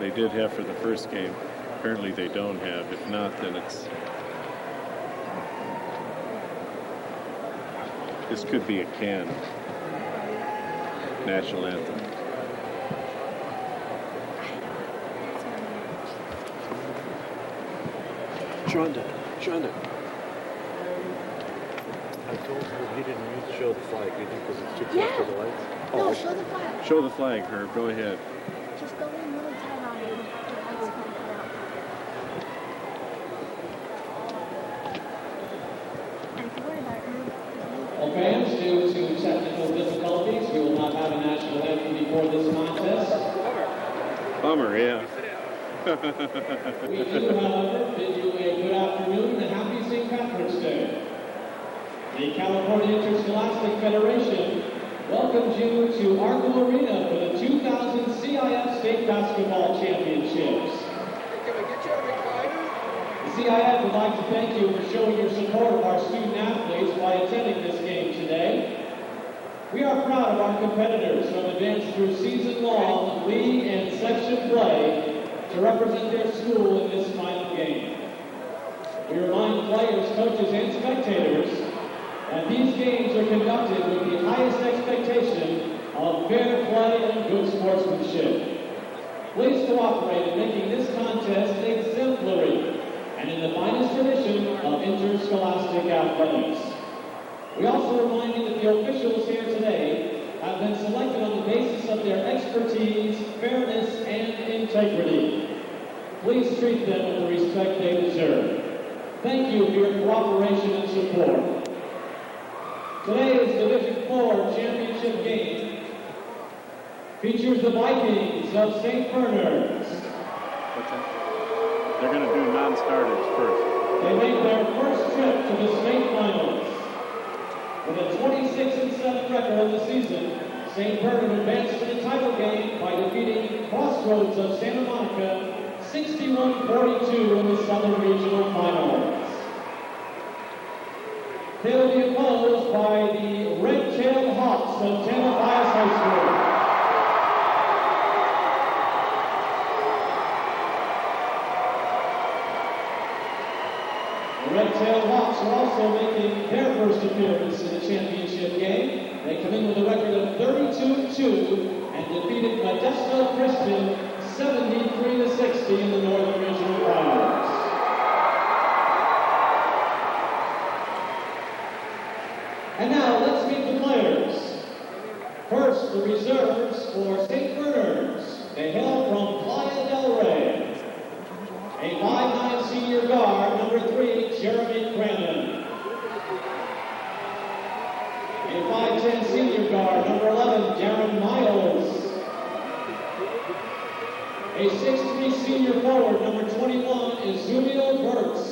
they did have for the first game. Apparently they don't have. If not, then this could be a canned national anthem. Shonda. I told her he didn't need to show the flag, you think, because it's too close to the lights? No, show the flag. Show the flag, Herb. Go ahead. Just go in really tight on it. The lights come out. And worry about it, Herb. Well, fans, due to technical difficulties, we will not have a national anthem before this contest. Bummer, yeah. We do, however, bid you a good afternoon and a happy St. Patrick's Day. The California Interscholastic Federation welcomes you to Arco Arena for the 2000 CIF State Basketball Championships. The CIF would like to thank you for showing your support of our student athletes by attending this game today. We are proud of our competitors who have advanced through season-long league and section play to represent their school in this final game. We remind players, coaches, and spectators that these games are conducted with the highest expectation of fair play and good sportsmanship. Please cooperate in making this contest exemplary and in the finest tradition of interscholastic athletics. We also remind you that the officials here today have been selected on the basis of their expertise, fairness, and integrity. Please treat them with the respect they deserve. Thank you for your cooperation and support. Today's Division IV championship game features the Vikings of St. Bernard's. They're going to do non-starters first. They make their first trip to the state finals. With a 26-7 record on the season, St. Bernard advanced to the title game by defeating Crossroads of Santa Monica 61-42 in the Southern Regional Finals. They will be opposed by the Red-Tailed Hawks of Tamalpais High School. The Red-Tailed Hawks are also making their first appearance in the championship game. They come in with a record of 32-2 and defeated Modesto Christian 73-60 in the Northern Regional Finals. And now let's meet the players. First, the reserves for St. Bernard's. They hail from Playa del Rey. A 5'9" senior guard, number 3, Jeremy Cranon. A 5'10" senior guard, number 11, Darren Miles. A 6'3" senior forward, number 21, Izumio Burks.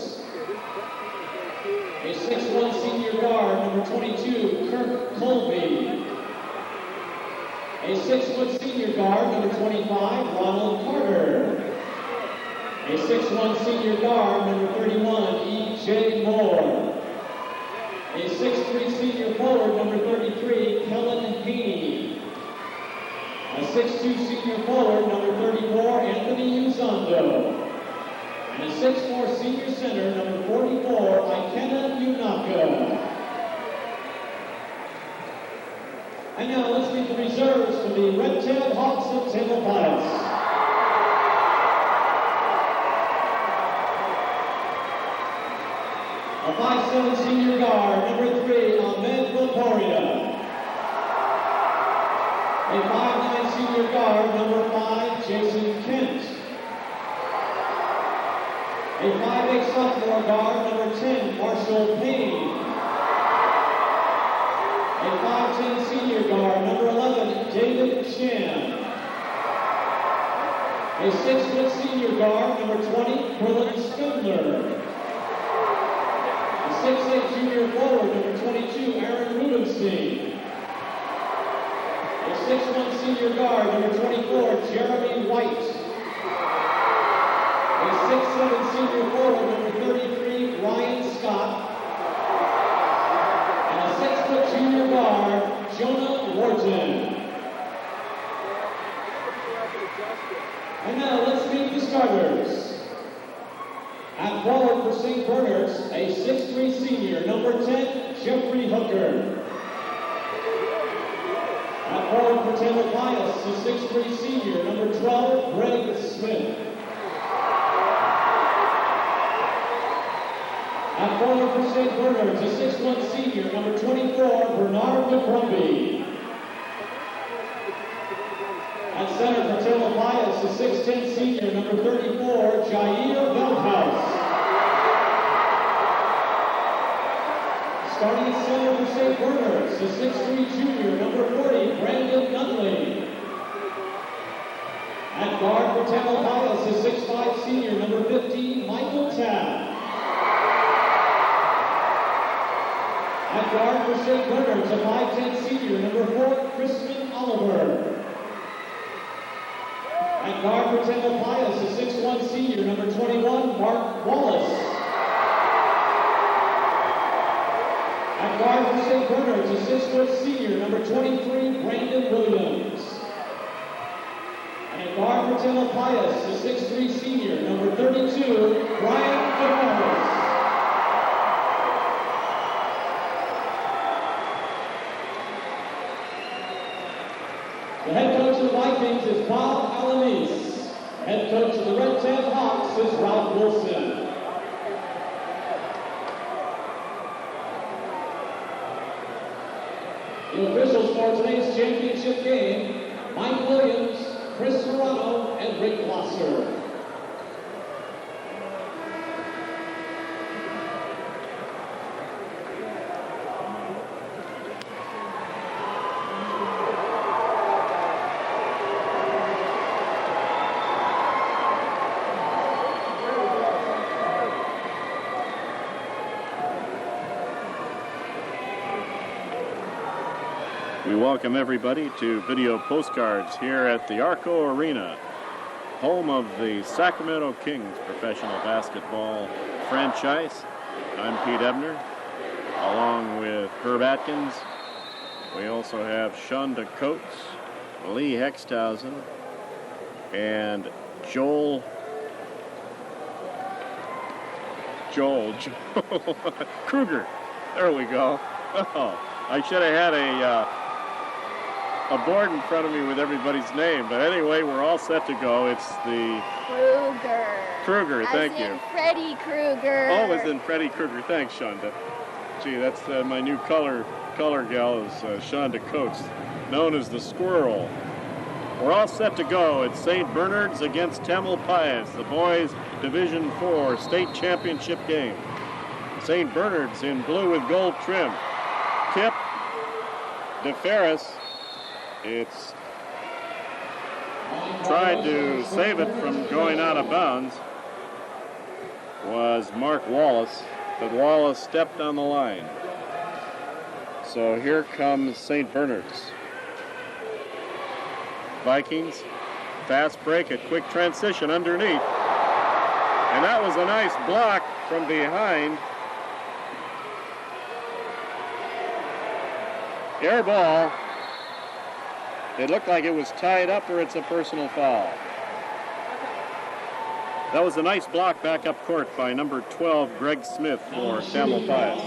A 6'1" senior guard, number 22, Kirk Colby. A 6' senior guard, number 25, Ronald Carter. A 6'1" senior guard, number 31, E.J. Moore. A 6'3" senior forward, number 33, Kellen Haney. A 6'2" senior forward, number 34, Anthony Uzondo. And a 6'4" senior center, number 44, Ikena Yunako. And now let's meet the reserves for the Red-Tailed Hawks of Tamalpais. A 5'7" senior guard, number 3, Ahmed Vaporia. A 5'9" senior guard, number 5, Jason Kent. A 5'8" sophomore guard, number 10, Marshall Payne. A 5'10" senior guard, number 11, David Chan. A 6' senior guard, number 20, Quillen Skundler. A 6'8" junior forward, number 22, Aaron Rubenstein. A 6'1" senior guard, number 24, Jeremy White. A 6'7" senior forward, number 33, Ryan Scott. And a 6' junior guard, Jonah Wharton. And now let's meet the starters. At forward for St. Bernard's, a 6'3" senior, number 10, Jeffrey Hooker. At forward for Tampa Pius, a 6'3" senior, number 12, Greg Smith. At forward for St. Bernard's, a 6'1" senior, number 24, Bernard McCrumbie. At center for Tampa Pius, a 6'10" senior, number 34, Jair Veldhuis. Starting at center for St. Bernard's, a 6'3" junior, number 40, Brandon Nunley. At guard for Tampa Pius, a 6'5" senior, number 15, Michael Tabb. At guard for St. Bernard's, a 5'10" senior, number 4, Crispin Oliver. At guard for Tampa Pius, a 6'1" senior, number 21, Mark Wallace. At guard for St. Bernard's, a 6' senior, number 23, Brandon Williams. And at guard for Tampa Pius, a 6'3" senior, number 32, Brian Tavares. The head coach of the Vikings is Bob Alanis. Head coach of the Red Tam Hawks is Ralph Wilson. The officials for today's championship game, Mike Williams, Chris Serrano, and Rick Glosser. We welcome everybody to video postcards here at the Arco Arena, home of the Sacramento Kings professional basketball franchise. I'm Pete Ebner, along with Herb Atkins. We also have Shonda Coates, Lee Hexthausen, and Joel Kruger. There we go. Oh, I should have had a board in front of me with everybody's name, but anyway, we're all set to go. It's the Kruger, thank you. Freddy Krueger. Oh, it's in Freddy Krueger. Thanks, Shonda. Gee, that's my new color gal is Shonda Coates, known as the Squirrel. We're all set to go. It's St. Bernard's against Tamil Pius, the boys' Division IV state championship game. St. Bernard's in blue with gold trim. Kip DeFerris, it's tried to save it from going out of bounds, was Mark Wallace, but Wallace stepped on the line. So here comes St. Bernard's. Vikings, fast break, a quick transition underneath. And that was a nice block from behind. Air ball. It looked like it was tied up, or it's a personal foul. That was a nice block back up court by number 12, Greg Smith, for Tamil Pius.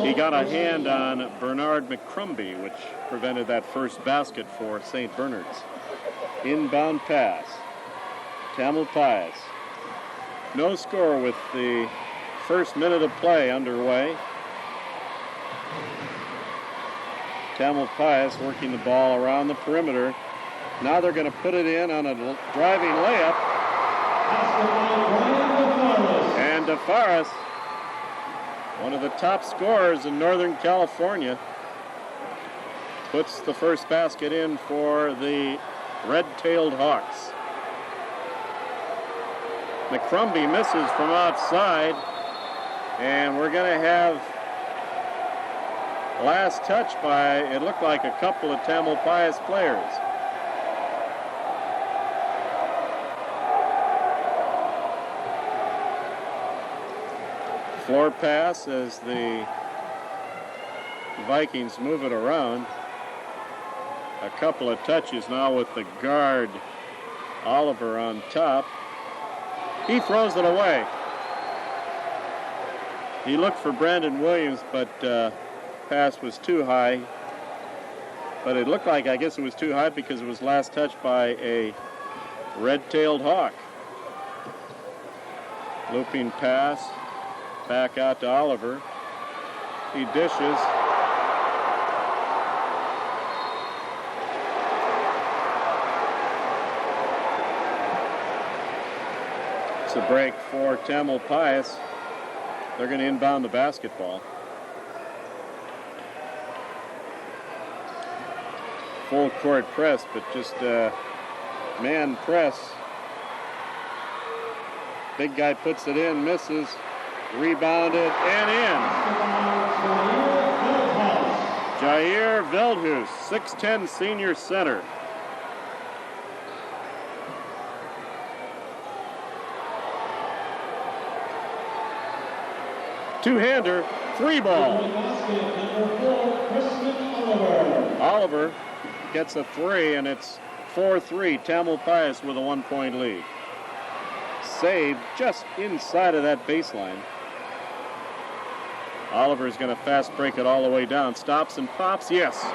He got a hand on Bernard McCrumbie, which prevented that first basket for St. Bernard's. Inbound pass. Tamil Pius. No score with the first minute of play underway. Tamil Pius working the ball around the perimeter. Now they're going to put it in on a driving layup. And DeFaris, one of the top scorers in Northern California, puts the first basket in for the red-tailed Hawks. McCrumbie misses from outside, and we're going to have last touch by, it looked like, a couple of Tamil Pius players. Floor pass as the Vikings move it around. a couple of touches now with the guard Oliver on top. He throws it away. He looked for Brandon Williams, but pass was too high. But it looked like, I guess it was too high because it was last touched by a red-tailed hawk. Looping pass, back out to Oliver. He dishes. It's a break for Tamalpais. They're going to inbound the basketball. Full court press, but just man press. Big guy puts it in, misses, rebounded, and in. Jair Veldhuis, 6'10" senior center. Two-hander, three ball. Oliver gets a three, and it's 4-3. Tamalpais with a 1-point lead. Saved just inside of that baseline. Oliver's going to fast break it all the way down. Stops and pops, yes.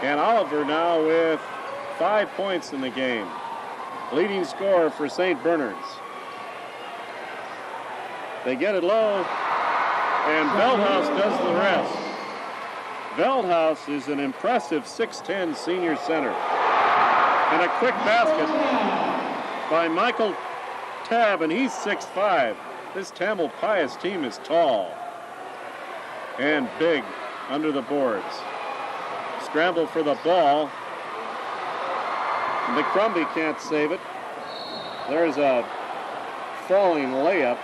And Oliver now with 5 points in the game. Leading scorer for St. Bernard's. They get it low, and Veldhuis does the rest. Veldhuis is an impressive 6'10" senior center. And a quick basket by Michael Tabb, and he's 6'5". This Tamalpais team is tall and big under the boards. Scramble for the ball. McCrumbie can't save it. There's a falling layup.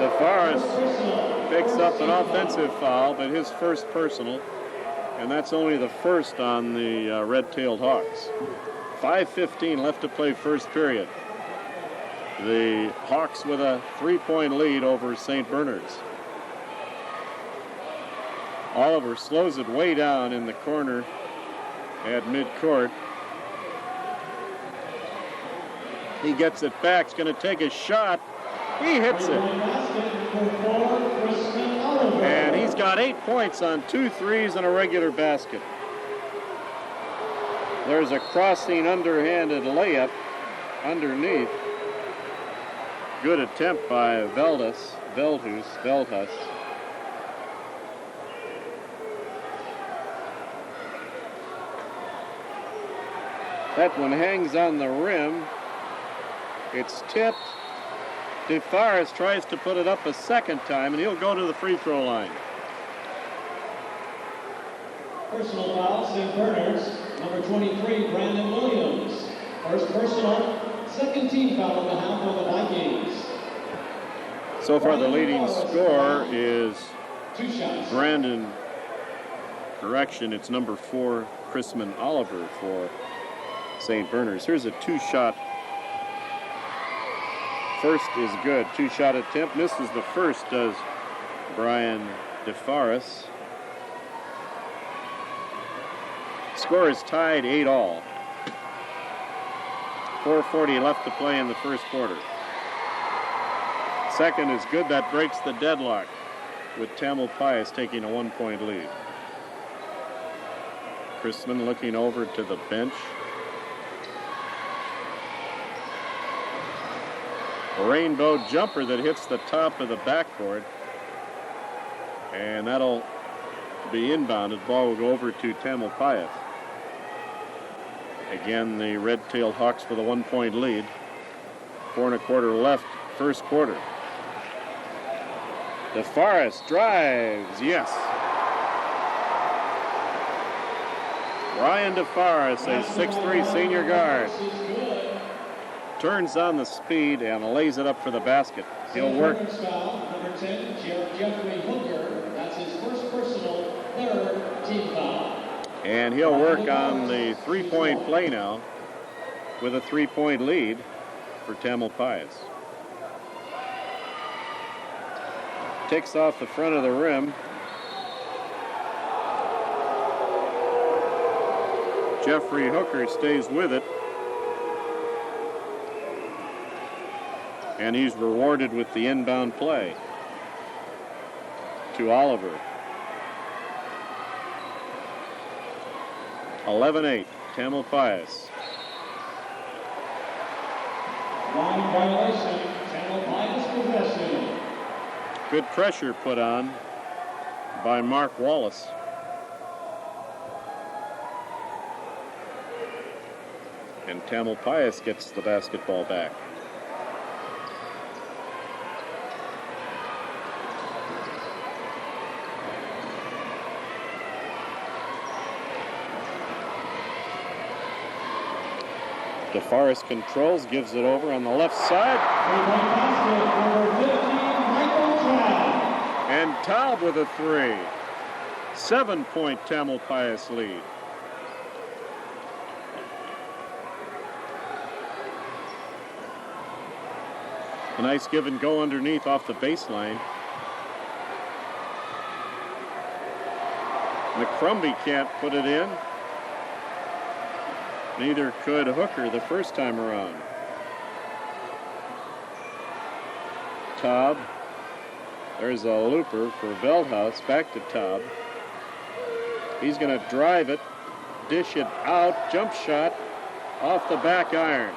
DeForest picks up an offensive foul, but his first personal, and that's only the first on the red-tailed Hawks. 5:15 left to play first period. The Hawks with a 3-point lead over St. Bernard's. Oliver slows it way down in the corner at midcourt. He gets it back. He's going to take a shot. He hits it. And he's got 8 points on 2 threes and a regular basket. There's a crossing underhanded layup underneath. Good attempt by Veldhuis. That one hangs on the rim. It's tipped. DeForest tries to put it up a second time, and he'll go to the free throw line. Personal foul, St. Bernard's, number 23, Brandon Williams. First personal, second team foul on behalf of the Vikings. So far, the leading scorer is Brandon. Correction, it's number 4, Chrisman Oliver for St. Bernard's. Here's a 2-shot. First is good. 2-shot attempt. Misses the first, does Brian DeForest. Score is tied 8-all. 4:40 left to play in the first quarter. Second is good. That breaks the deadlock with Tamalpais taking a 1-point lead. Chrisman looking over to the bench. A rainbow jumper that hits the top of the backboard. And that'll be inbounded. Ball will go over to Tamalpais. Again, the red-tailed Hawks with a 1-point lead. 4 1/4 left, first quarter. DeForest drives, yes. Brian DeForest, a 6'3" senior guard. Turns on the speed and lays it up for the basket. He'll work. Number 10, Jeffrey Hooker. That's his first personal, third team foul. And he'll work on the 3-point play now with a 3-point lead for Tamalpais. takes off the front of the rim. Jeffrey Hooker stays with it. And he's rewarded with the inbound play to Oliver. 11-8, Tamalpais. Line violation, Tamalpais possession. Good pressure put on by Mark Wallace. And Tamalpais gets the basketball back. DeForest controls, gives it over on the left side. And Taub with a 3. 7-point Tamalpais lead. A nice give and go underneath off the baseline. McCrumbie can't put it in. Neither could Hooker the first time around. Taub. There's a looper for Veldhuis. Back to Taub. He's going to drive it, dish it out, jump shot off the back iron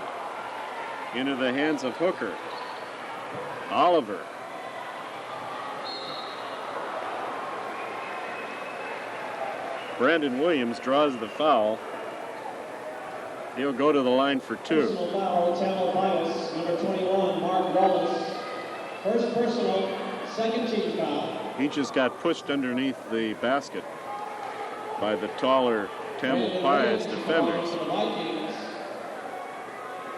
into the hands of Hooker. Oliver. Brandon Williams draws the foul. He'll go to the line for 2. Personal foul, Tamalpais, number 21, Mark Wallace. First personal, second team foul. He just got pushed underneath the basket by the taller Tamalpais defenders. For the Vikings.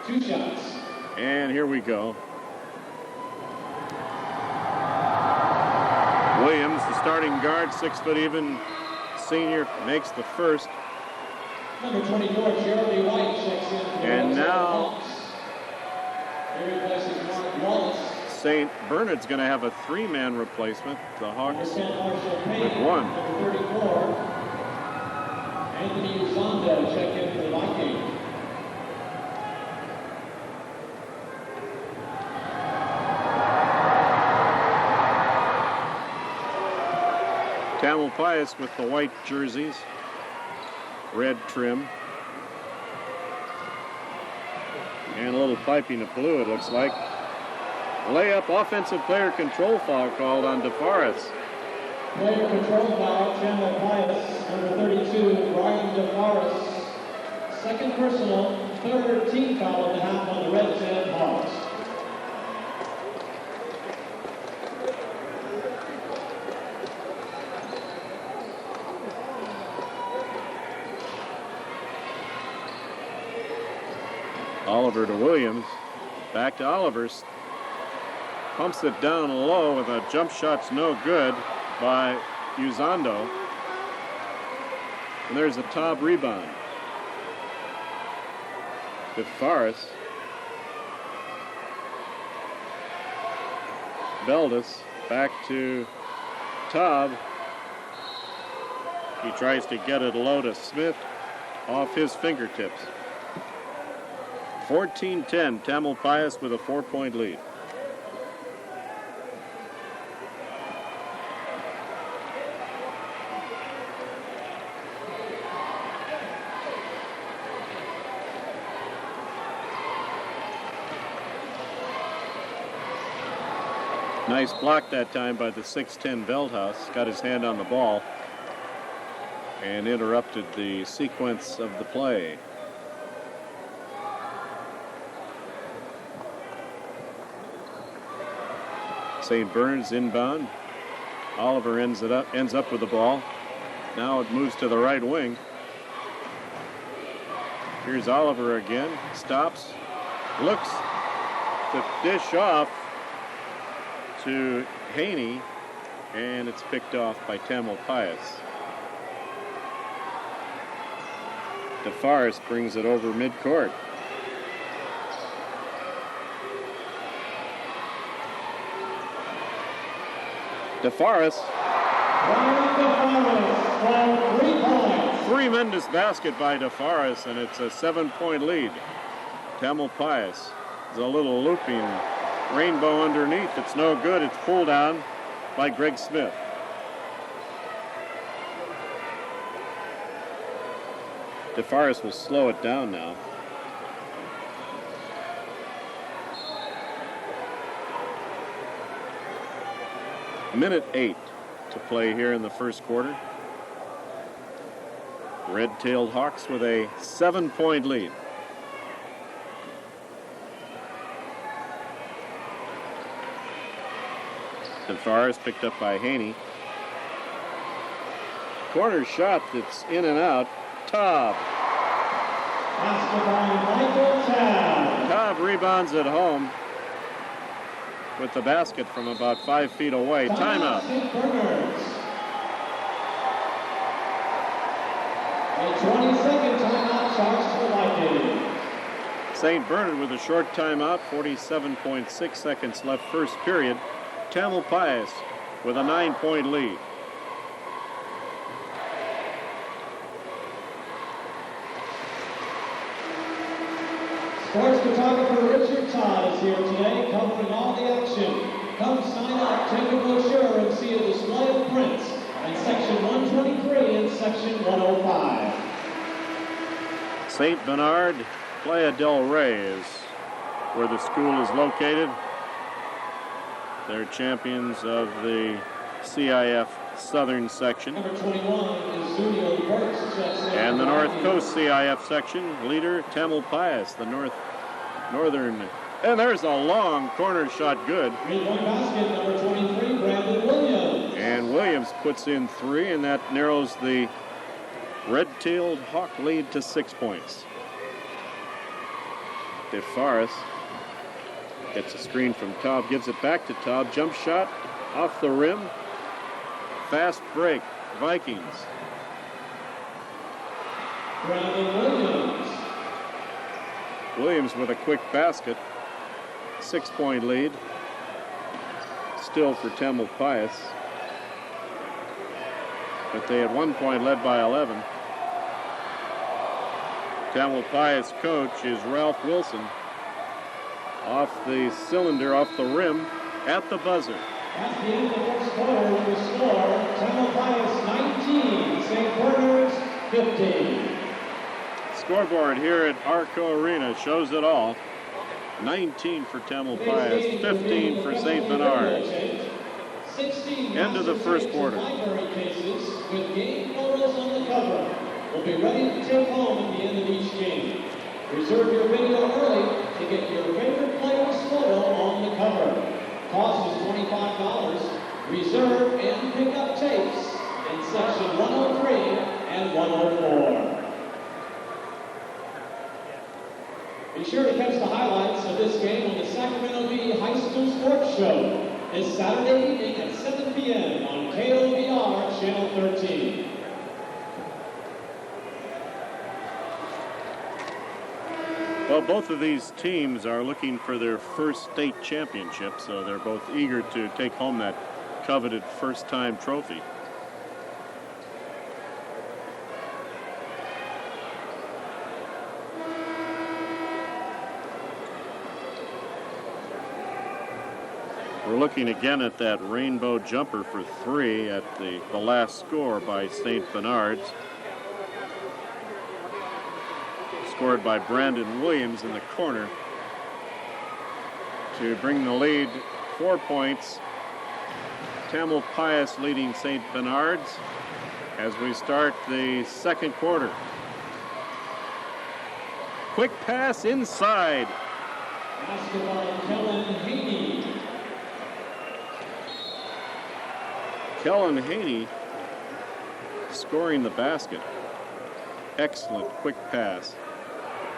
2 shots. And here we go. Williams, the starting guard, 6 foot even senior, makes the first. Number 24, Jeremy White checks in. And now Hawks. He replaces Mark Wallace. St. Bernard's going to have a 3-man replacement. The Hawks Marshall Payne, with 1. number 34. Anthony Uzondo check in for the Vikings. Tamalpais with the white jerseys, red trim, and a little piping of blue, it looks like. Layup, offensive player control foul called on DeForest. Player control foul, Tamalpais, number 32, Brian DeForest. Second personal, third team foul of the half on the Red Tan Hawks. Oliver to Williams, back to Oliver's. Pumps it down low with a jump shot's no good by Uzondo. And there's a top rebound. DeForest. Veldhuis back to Taub. He tries to get it low to Smith off his fingertips. 14-10, Tamalpais with a 4-point lead. Nice block that time by the 6'10 Veldhuis. Got his hand on the ball and interrupted the sequence of the play. St. Bernard's inbound. Oliver ends up with the ball. Now it moves to the right wing. Here's Oliver again. Stops. Looks to dish off to Haney, and it's picked off by Tamalpais. DeForest brings it over midcourt. DeForest. Brian DeForest for 3 points. Tremendous basket by DeForest, and it's a 7-point lead. Tamalpais is a little looping rainbow underneath. It's no good. It's pulled down by Greg Smith. DeForest will slow it down now. Minute 8 to play here in the first quarter. Red-tailed Hawks with a 7-point lead. DeForest picked up by Haney. Corner shot that's in and out. Taub. Taub rebounds at home with the basket from about 5 feet away. Timeout. A 20-second timeout charged to the Lightning. St. Bernard with a short timeout, 47.6 seconds left first period. Tamalpais with a 9-point lead. Sports photographer Richard Todd is here today, covering all the action. Come sign up, take a brochure, and see a display of prints in section 123 and section 105. St. Bernard, Playa del Rey is where the school is located. They're champions of the CIF Southern section. Number 21 is Zunio Burks. And the North Coast CIF section, leader Tamalpais, the northern. And there's a long corner shot, good. 3-point basket, number 23, Brandon Williams. And Williams puts in 3, and that narrows the red-tailed Hawk lead to 6 points. DeForest gets a screen from Taub, gives it back to Taub. Jump shot off the rim. Fast break, Vikings. Brandon Williams. Williams with a quick basket. 6-point lead. Still for Tamalpais. But they at one point led by 11. Tamalpais coach is Ralph Wilson. Off the cylinder, off the rim, at the buzzer. At the end of the first quarter, with the score, Tamalpais 19, St. Bernard's 15. Scoreboard here at Arco Arena shows it all. 19 for Tamalpais, 15 for St. Bernard. End of the first quarter. Library cases with game photos on the cover will be ready to take home at the end of each game. Reserve your video early to get your favorite player's photo on the cover. Cost is $25. Reserve and pick up tapes in section 103 and 104. Be sure to catch the highlights of this game on the Sacramento Bee High School Sports Show this Saturday evening at 7 p.m. on KOVR Channel 13. Well, both of these teams are looking for their first state championship, so they're both eager to take home that coveted first-time trophy. We're looking again at that rainbow jumper for 3 at the last score by St. Bernard's. Scored by Brandon Williams in the corner to bring the lead 4 points. Tamalpais leading St. Bernard's as we start the second quarter. Quick pass inside. Basketball, Kellen Haney. Kellen Haney scoring the basket. Excellent quick pass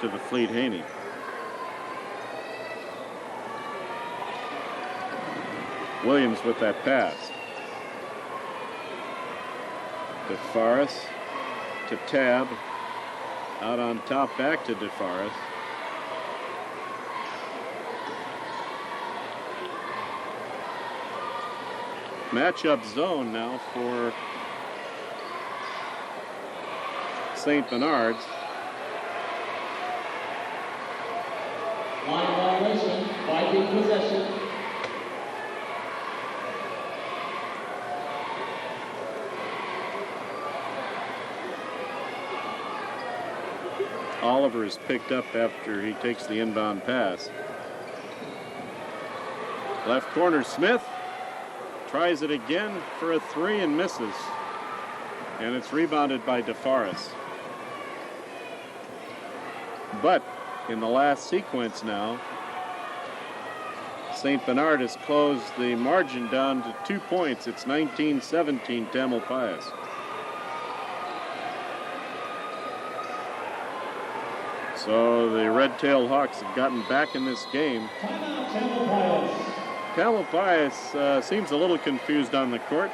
to the Fleet Haney. Williams with that pass. DeForest to Tab. Out on top, back to DeForest. Matchup zone now for St. Bernard's. Line violation, Viking possession. Oliver is picked up after he takes the inbound pass. Left corner, Smith tries it again for a three and misses. And it's rebounded by DeForest. But in the last sequence now, St. Bernard has closed the margin down to 2 points. It's 19-17 Tamalpais. So the Red-Tailed Hawks have gotten back in this game. Tamalpais seems a little confused on the court.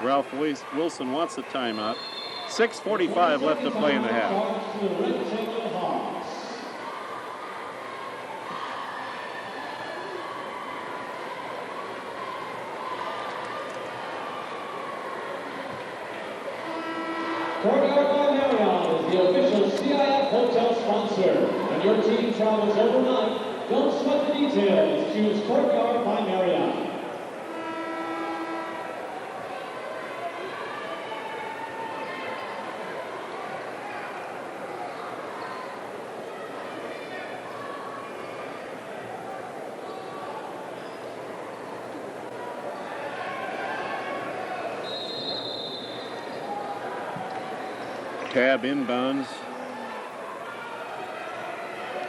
Ralph Wilson wants a timeout. 6:45 left to play in the half. Courtyard by Marriott is the official CIF hotel sponsor. When your team travels overnight, don't sweat the details. Choose Courtyard by Marriott. Tab inbounds.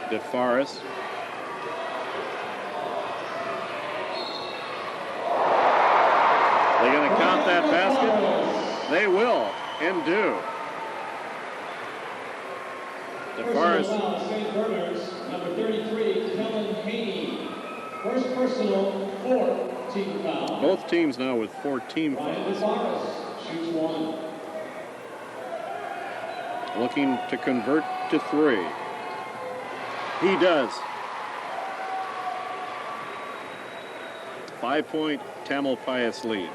DeForest. They're going to count that basket? They will and do. DeForest. St. Bernard's, number 33, Kellen Haney. First personal, 4 team foul. Both teams now with 4 team Ryan fouls. DeForest shoots 1. Looking to convert to 3. He does. 5-point Tamalpais lead.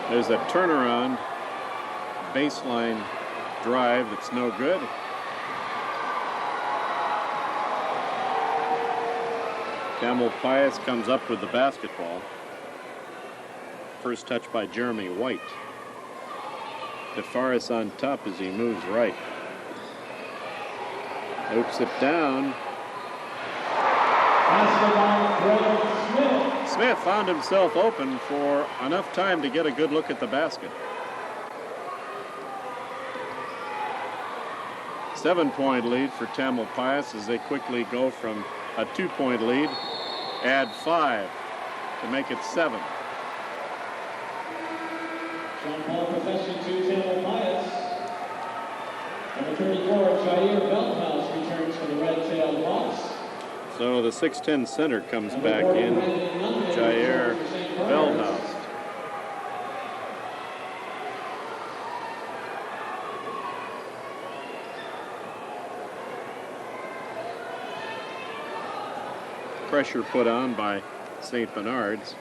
There's a turnaround baseline drive that's no good. Tamalpais comes up with the basketball. First touch by Jeremy White. DeForest on top as he moves right. Hoops it down. Smith found himself open for enough time to get a good look at the basket. 7-point lead for Tamalpais as they quickly go from a 2-point lead. Add 5 to make it 7. Sean Paul possession to Tamalpais. Number 34, Jair Veldhouse returns for the Red-Tailed Hawks. So the 6'10 center comes back in, Jair Veldhouse. Pressure put on by St. Bernard's.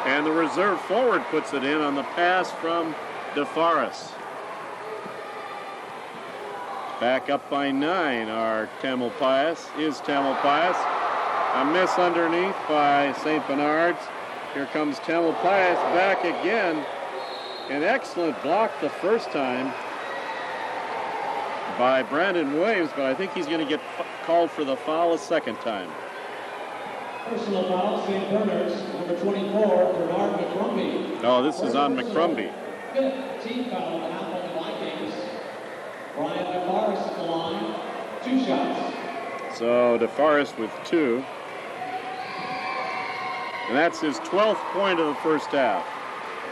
And the reserve forward puts it in on the pass from DeForest. Back up by 9 are Tamalpais. A miss underneath by St. Bernard's. Here comes Tamalpais back again. An excellent block the first time by Brandon Williams, but I think he's going to get called for the foul a second time. Personal foul, St. Bernard's, number 24, Bernard McCrumbie. Oh, this is on McCrumbie. Fifth team foul on behalf of the Vikings. Brian DeForest at the line, 2 shots. So DeForest with 2. And that's his 12th point of the first half.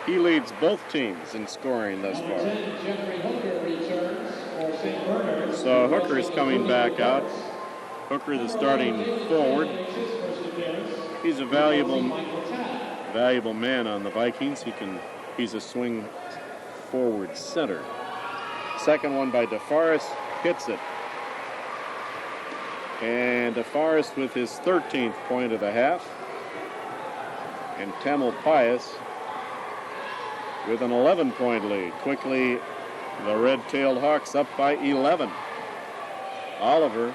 He leads both teams in scoring thus far. 10, Jeffrey Hooker returns for St. Bernard's. So Hooker is coming back out. Hooker, the starting forward. He's a valuable man on the Vikings. He's a swing forward center. Second one by DeForest, hits it. And DeForest with his 13th point of the half. And Tamalpais with an 11-point lead. Quickly, the red-tailed Hawks up by 11. Oliver,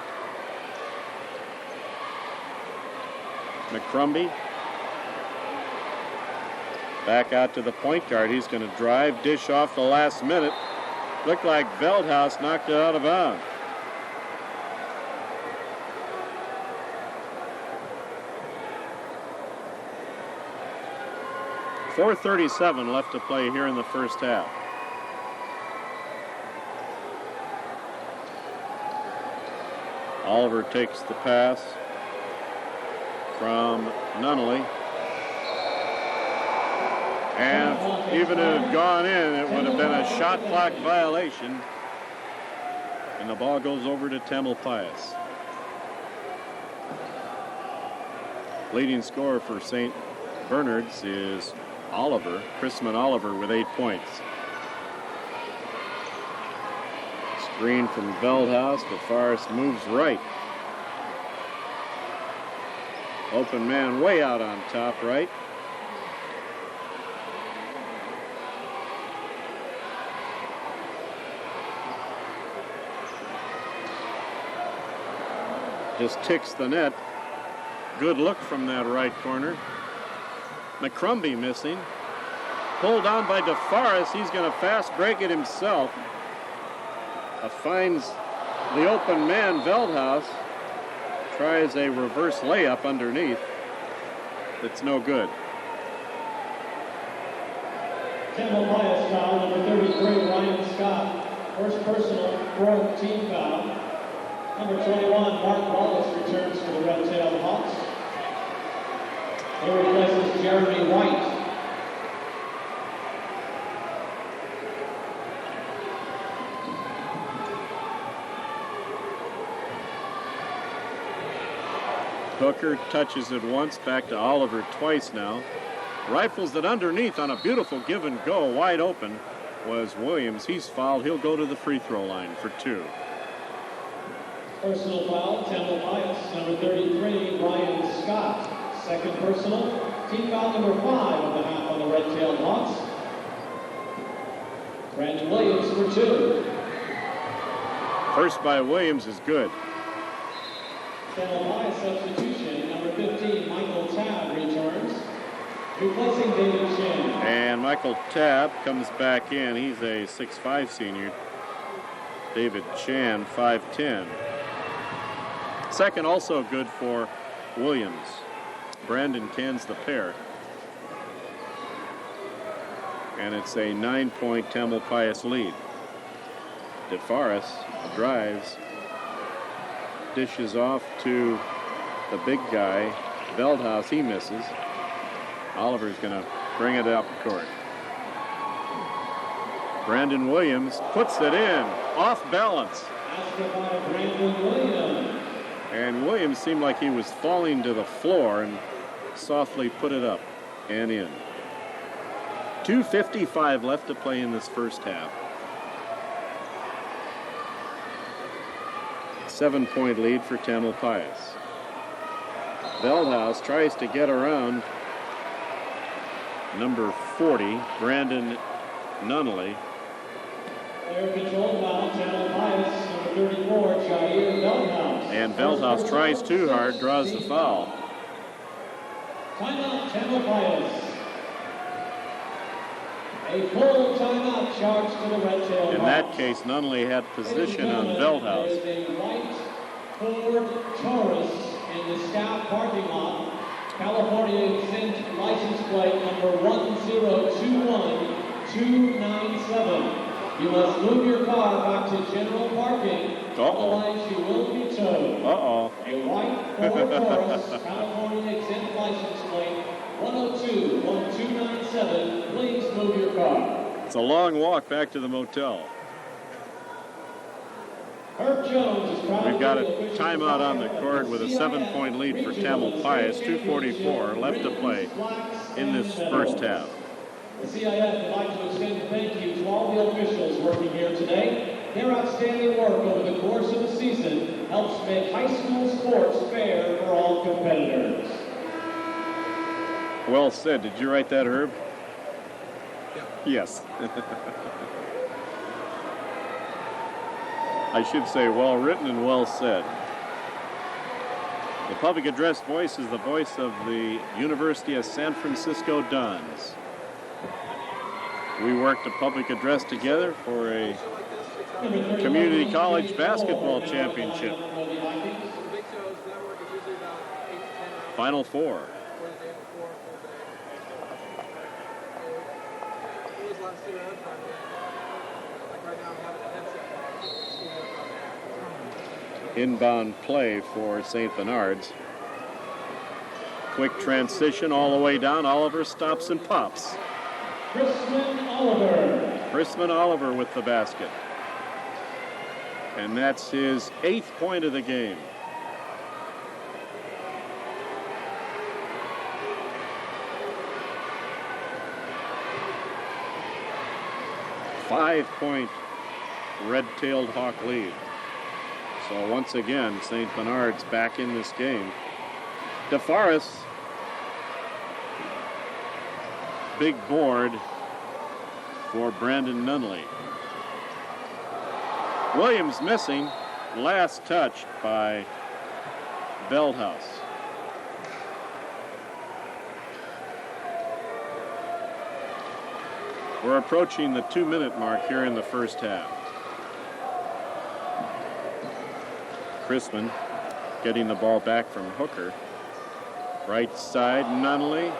McCrumbie, back out to the point guard. He's going to drive, dish off the last minute. Looked like Veldhuis knocked it out of bounds. .437 left to play here in the first half. Oliver takes the pass from Nunnally. And even if it had gone in, it would have been a shot clock violation. And the ball goes over to Tamalpais. Leading scorer for St. Bernard's is Oliver, Chrisman Oliver, with 8 points. Screen from Veldhuis. DeForest moves right. Open man way out on top right. Just ticks the net. Good look from that right corner. McCrumbie missing. Pulled on by DeForest. He's going to fast break it himself. Finds the open man, Veldhuis. Tries a reverse layup underneath. It's no good. Tamalpais foul, number 33, Ryan Scott. First personal, fourth team foul. Number 21, Mark Wallace returns for the Red-tailed Hawks. He replaces Jeremy White. Hooker touches it once, back to Oliver twice now. Rifles it underneath on a beautiful give and go. Wide open was Williams. He's fouled. He'll go to the free throw line for 2. Personal foul, Tamalpais, number 33, Ryan Scott. Second personal, team foul number 5 of the half on the Red-tailed Hawks. Brandon Williams for 2. First by Williams is good. Tamalpais substitution, number 15, Michael Tabb returns, replacing David Chan. And Michael Tabb comes back in. He's a 6'5" senior. David Chan, 5'10". Second also good for Williams. Brandon cans the pair. And it's a 9-point Tamalpais lead. DeForest drives. Dishes off to the big guy, Veldhuis. He misses. Oliver's going to bring it up court. Brandon Williams puts it in, off balance. Brandon Williams. And Williams seemed like he was falling to the floor and softly put it up and in. 2:55 left to play in this first half. 7-point lead for Tamalpais. Veldhuis tries to get around number 40, Brandon Nunnally. Player control foul, Tamalpais, number 34, Jair Veldhuis. And Veldhuis tries too hard, draws the foul. Timeout, Tamalpais. A full timeout charge to the Red-tailed Hawks. In that case, Nunnally had position on Veldhuis. There is a white Ford Taurus in the Scout parking lot. California exempt license plate number 1021297. You must move your car back to general parking, otherwise you will be towed. Uh-oh. A white Ford Taurus, California exempt license plate 1021297. Please move your car. It's a long walk back to the motel. Herb Jones is proud We've to got be a the official timeout on the flag court with a bearer 7-point lead for Regional Tamalpais, State 2:44 left to play Flax in this and first medals. half. The CIF would like to extend a thank you to all the officials working here today. Their outstanding work over the course of the season helps make high school sports fair for all competitors. Well said. Did you write that, Herb? Yes. I should say well written and well said. The public address voice is the voice of the University of San Francisco Dons. We worked a public address together for a community college basketball championship. Final four. Inbound play for St. Bernard's. Quick transition all the way down. Oliver stops and pops. Chrisman Oliver. Chrisman Oliver with the basket. And that's his 8th point of the game. Five-point red-tailed hawk lead. So once again, St. Bernard's back in this game. DeForest, big board for Brandon Nunley. Williams missing, last touch by Veldhuis. We're approaching the 2-minute mark here in the first half. Chrisman getting the ball back from Hooker. Right side, Nunley.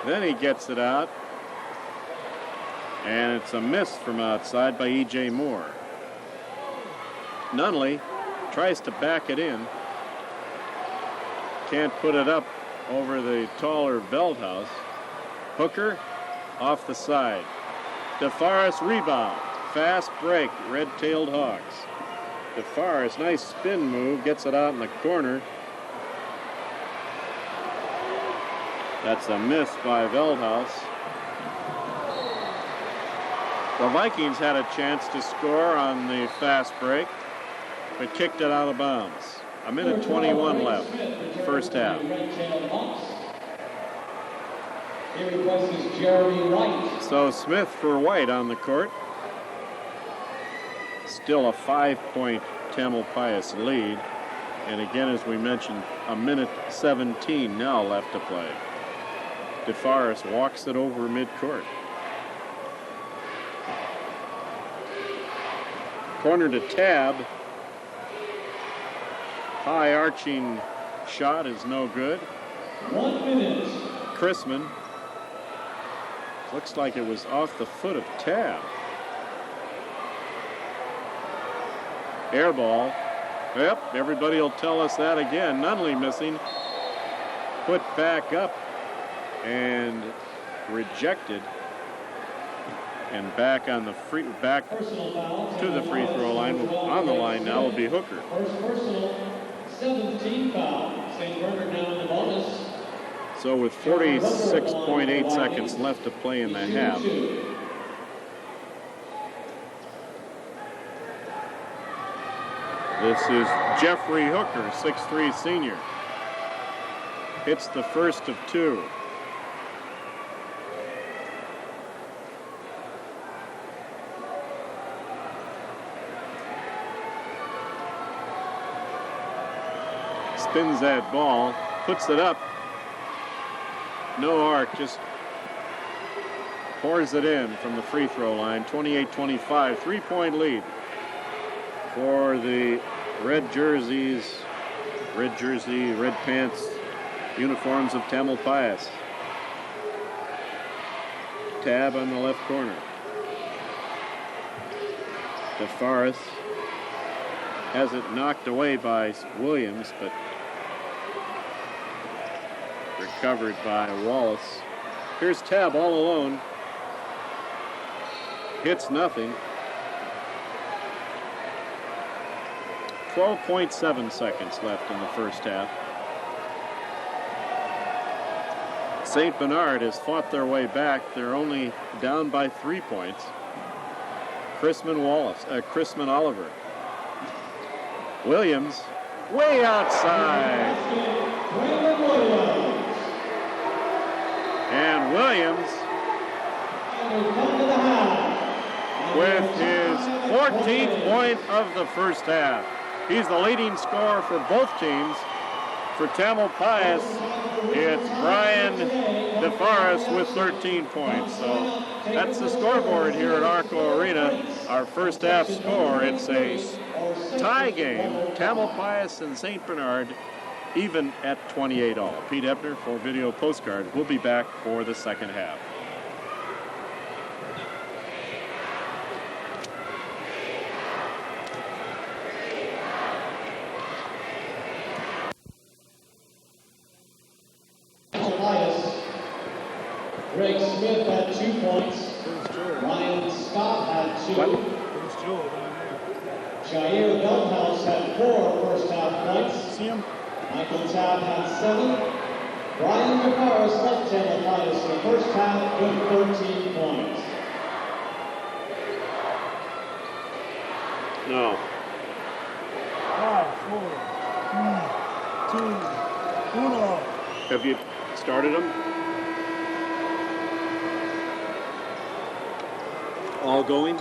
Then he gets it out. And it's a miss from outside by E.J. Moore. Nunley tries to back it in. Can't put it up over the taller Veldhuis. Hooker off the side. DeForest rebound. Fast break, red-tailed Hawks. DeForest, nice spin move, gets it out in the corner. That's a miss by Veldhuis. The Vikings had a chance to score on the fast break, but kicked it out of bounds. A minute 21 left, first half. So Smith for White on the court. Still a 5-point Tamalpais lead. And again, as we mentioned, a minute 17 now left to play. DeForest walks it over midcourt. Corner to Tab. High arching shot is no good. 1 minute. Chrisman. Looks like it was off the foot of Tab. Air ball. Yep, everybody will tell us that again. Nunley missing. Put back up and rejected. And back on the free back to the free throw line. On the line now will be Hooker. First personal, 17 foul. St. Bernard now in the bonus. So with 46.8 seconds left to play in the half. This is Jeffrey Hooker, 6'3" senior. Hits the first of two. Spins that ball, puts it up. No arc, just pours it in from the free throw line. 28-25, 3-point lead for the red jerseys, red jersey, red pants, uniforms of Tamalpais. Tab on the left corner. DeForest has it knocked away by Williams, but recovered by Wallace. Here's Tab all alone. Hits nothing. 12.7 seconds left in the first half. St. Bernard has fought their way back. They're only down by 3 points. Chrisman Oliver. Williams, way outside. And Williams, with his 14th point of the first half. He's the leading scorer for both teams. For Tamalpais, it's Brian DeForest with 13 points. So that's the scoreboard here at Arco Arena. Our first half score, it's a tie game. Tamalpais and St. Bernard even at 28 all. Pete Ebner for Video Postcard. We'll be back for the second half. Greg Smith had 2 points. Ryan Scott had 2. Jair Veldhouse had 4 first half points. Michael Tabb had 7. Brian DeForest left Tamalpais in the first half with 13 points. No. 5, 4, 3, 2, 1. Have you started them? All going?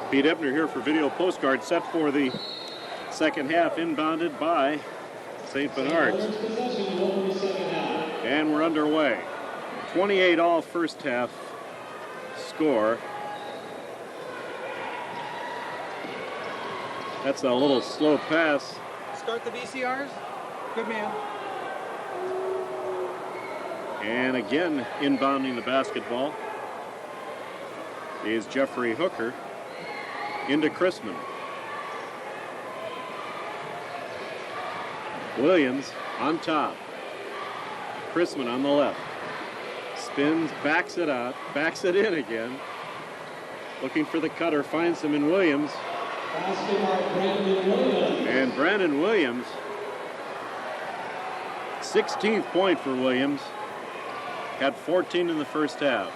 Pete Ebner here for Video Postcard, set for the second half, inbounded by St. Bernard's. And we're underway. 28 all first half score. That's a little slow pass. Start the VCRs. Good man. And again, inbounding the basketball is Jeffrey Hooker into Chrisman. Williams on top. Chrisman on the left. Spins, backs it out, backs it in again. Looking for the cutter, finds him in Williams. And Brandon Williams, 16th point for Williams. Had 14 in the first half.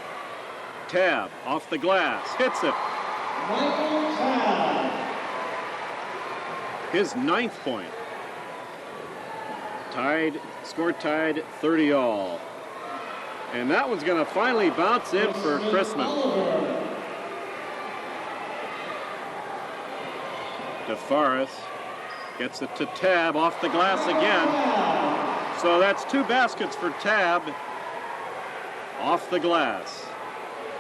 Tabb off the glass, hits it. Michael Tabb. His 9th point. Score tied 30 all. And that one's going to finally bounce in for Chrisman. DeForest gets it to Tabb off the glass again. So that's 2 baskets for Tabb off the glass.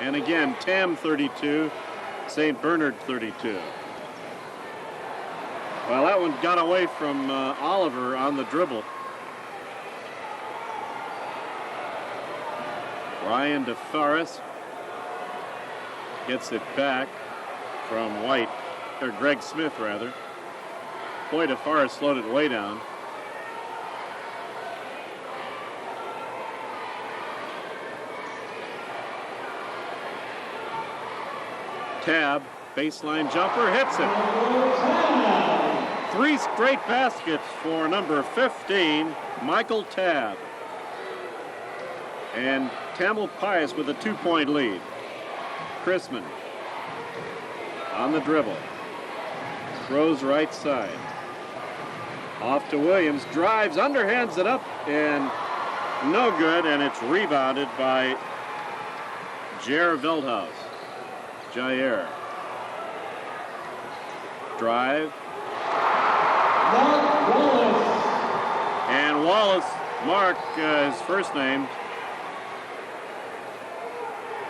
And again, Tam 32, St. Bernard 32. Well, that one got away from Oliver on the dribble. Ryan DeForest gets it back from White, or Greg Smith rather. Boy, DeForest slowed it way down. Tabb, baseline jumper, hits it. 3 straight baskets for number 15, Michael Tabb. And Tamalpais with a 2-point lead. Chrisman on the dribble. Throws right side. Off to Williams, drives, underhands it up, and no good, and it's rebounded by Jair Veldhouse. Jair. Drive. And Wallace, Mark, his first name,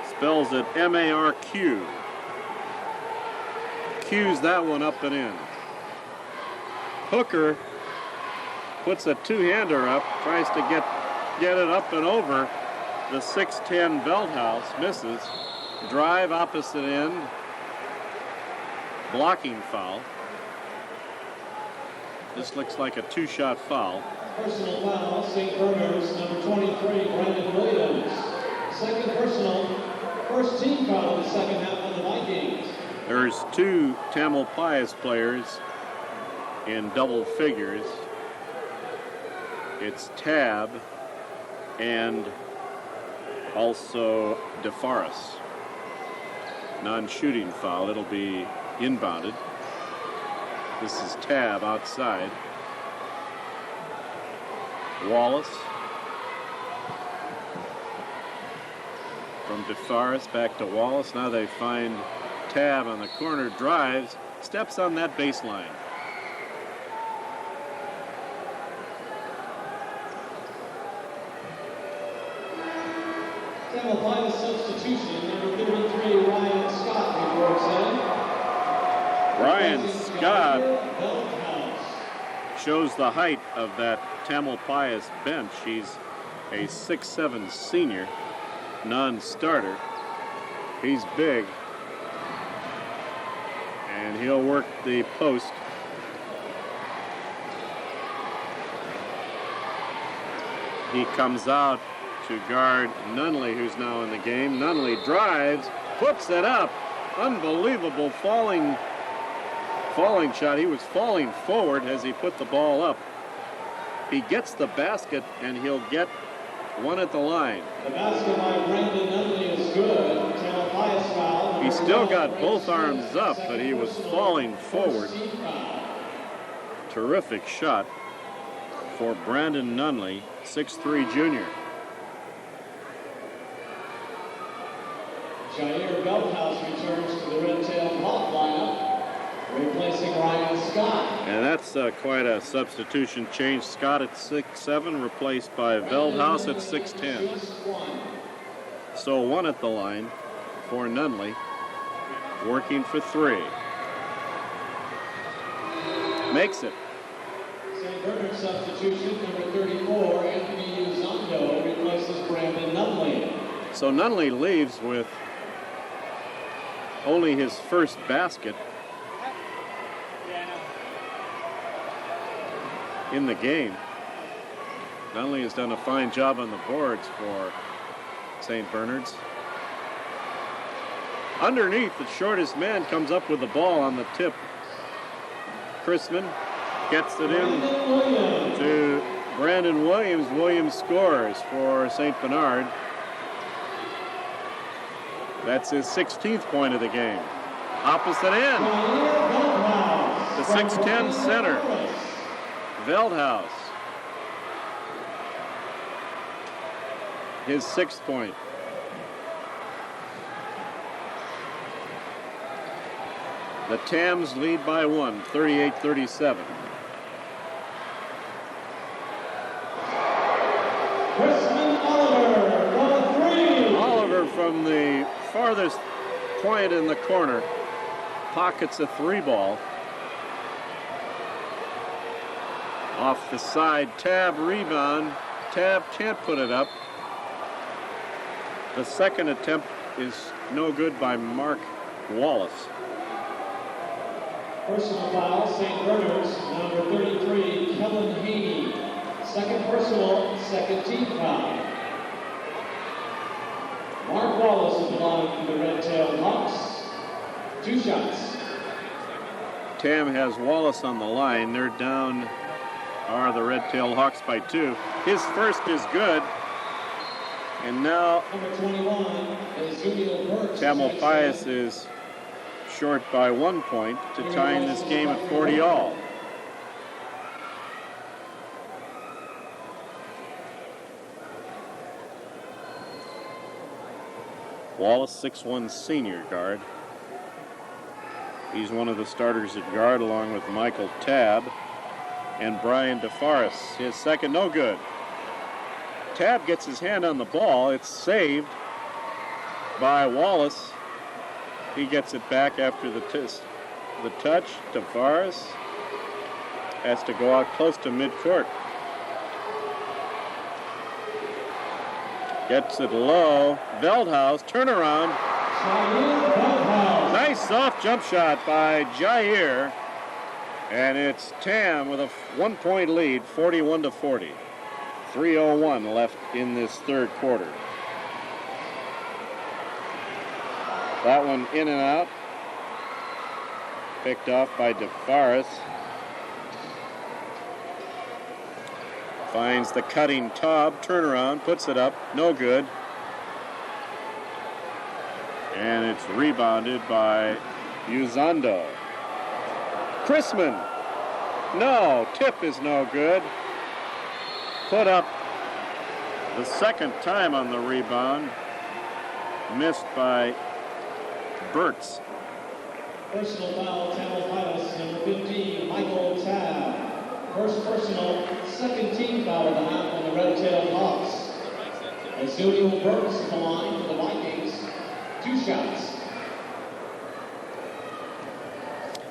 spells it M-A-R-Q. Cues that one up and in. Hooker puts a 2-hander up, tries to get it up and over the 6'10 Veldhouse, misses. Drive opposite end, blocking foul. This looks like a 2-shot foul. Personal foul, St. Bernard's, number 23, Brandon Williams. Second personal, first team foul of the second half on the two Tamil Pius players in double figures. It's Tab and also DeForest. Non-shooting foul. It'll be inbounded. This is Tab outside. Wallace. From DeForest back to Wallace. Now they find Tab on the corner, drives, steps on that baseline. Tamil Pius substitution, number 33, Ryan Scott reports in. Ryan Replacing Scott Jair Veldhuis. shows the height of that Tamil Pius bench. He's a 6'7" senior, non-starter. He's big, and he'll work the post. He comes out to guard Nunley, who's now in the game. Nunley drives, puts it up. Unbelievable falling shot. He was falling forward as he put the ball up. He gets the basket, and he'll get one at the line. The basket by Brandon Nunley is good. Tamil Pius foul. He still got both arms up, but he was falling forward. Terrific shot for Brandon Nunley, 6'3" junior. Jair Veldhuis returns to the Red-tailed Hawk lineup, replacing Ryan Scott. And that's quite a substitution change. Scott at 6'7", replaced by Veldhuis at 6'10". So one at the line for Nunley, working for three. Makes it. St. Bernard substitution, number 34, Anthony Uzondo replaces Brandon Nunley. So Nunley leaves with only his first basket in the game. Nunley has done a fine job on the boards for St. Bernard's. Underneath, the shortest man comes up with the ball on the tip. Chrisman gets it in to Brandon Williams. Williams scores for St. Bernard. That's his 16th point of the game. Opposite end. The 6'10" center, Veldhuis. His 6th point. The Tams lead by one, 38-37. Chrisman Oliver for three. Oliver from the farthest point in the corner pockets a three ball. Off the side, Tab rebound. Tab can't put it up. The second attempt is no good by Mark Wallace. Personal foul, St. Bernard's, number 33, Kellen Haney. Second personal, second team foul. Mark Wallace is the line for the Red-tailed Hawks. 2 shots. Tam has Wallace on the line. They're down, are the Red-tailed Hawks by 2. His first is good. And now Number 21 is Zuniel Burks. Tamil Pius is short by 1 point to tying this game at 40 all. Wallace, 6'1" senior guard. He's one of the starters at guard along with Michael Tab and Brian DeForest. His second, no good. Tab gets his hand on the ball. It's saved by Wallace. He gets it back after the touch. DeForest has to go out close to midcourt. Gets it low. Veldhuis, turnaround. Nice soft jump shot by Jair. And it's Tam with a 1 point lead, 41-40. 3:01 left in this third quarter. That one in and out. Picked off by DeForest. Finds the cutting Taub, turnaround, puts it up, no good. And it's rebounded by Uzando. Chrisman, no, tip is no good. Put up the second time on the rebound, missed by Burtz. Personal foul, Tamalpais, number 15, Michael Tabb. First personal, second team foul of the half on the Red-tailed Hawks. Azulio Burks is the line for the Vikings. 2 shots.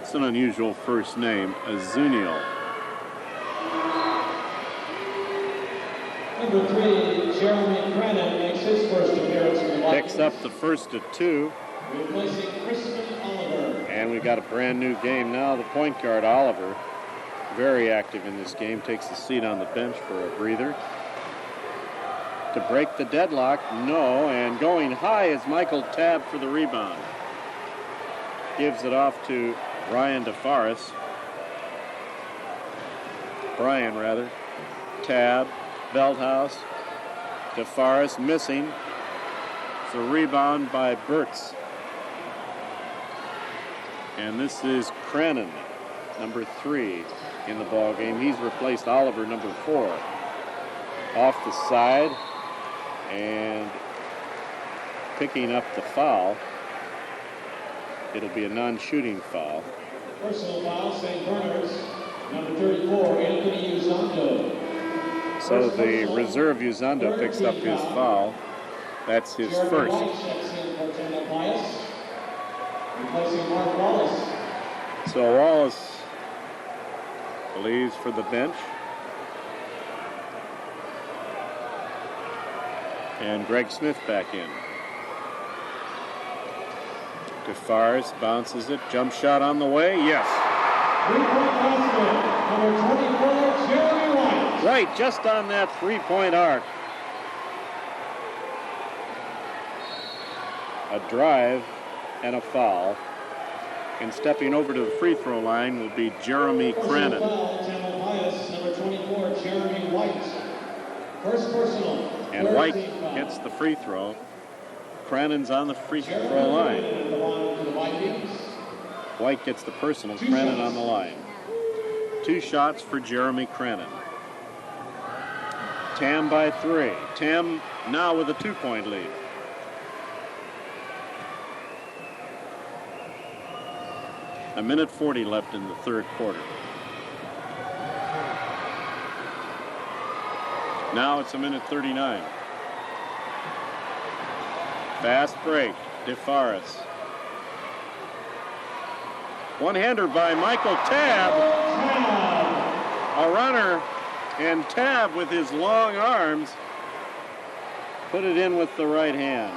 It's an unusual first name, Azunio. Number 3, Jeremy Crennan makes his first appearance for the Vikings. Picks up the first of 2. Replacing Crispin Oliver. And we've got a brand new game now. The point guard, Oliver, very active in this game, takes a seat on the bench for a breather. To break the deadlock, no, and going high is Michael Tabb for the rebound. Gives it off to Brian DeForest. Tabb, Veldhouse, DeForest missing. It's a rebound by Burtz. And this is Crennan, number 3 in the ball game. He's replaced Oliver, number 4. Off the side and picking up the foul. It'll be a non-shooting foul. Personal foul, St. Bernard's, number 34, Anthony Uzando. So the reserve Uzando picks up his foul. That's his first. Replacing Mark Wallace. So Wallace leaves for the bench. And Greg Smith back in. DeForest bounces it. Jump shot on the way. Yes. 3-point basket. Number 24, Jeremy White. Right, just on that three-point arc. A drive and a foul. And stepping over to the free throw line will be Jeremy Crennan. Tamalpais, number 24, Jeremy White. First personal. And White gets the free throw. Crennan's on the free throw line. White gets the personal. Crennan on the line. 2 shots for Jeremy Crennan. Tam by 3. Tam now with a 2-point lead. A minute 40 left in the third quarter. Now it's a minute 39. Fast break, DeForest. One-hander by Michael Tabb. A runner, and Tabb with his long arms put it in with the right hand.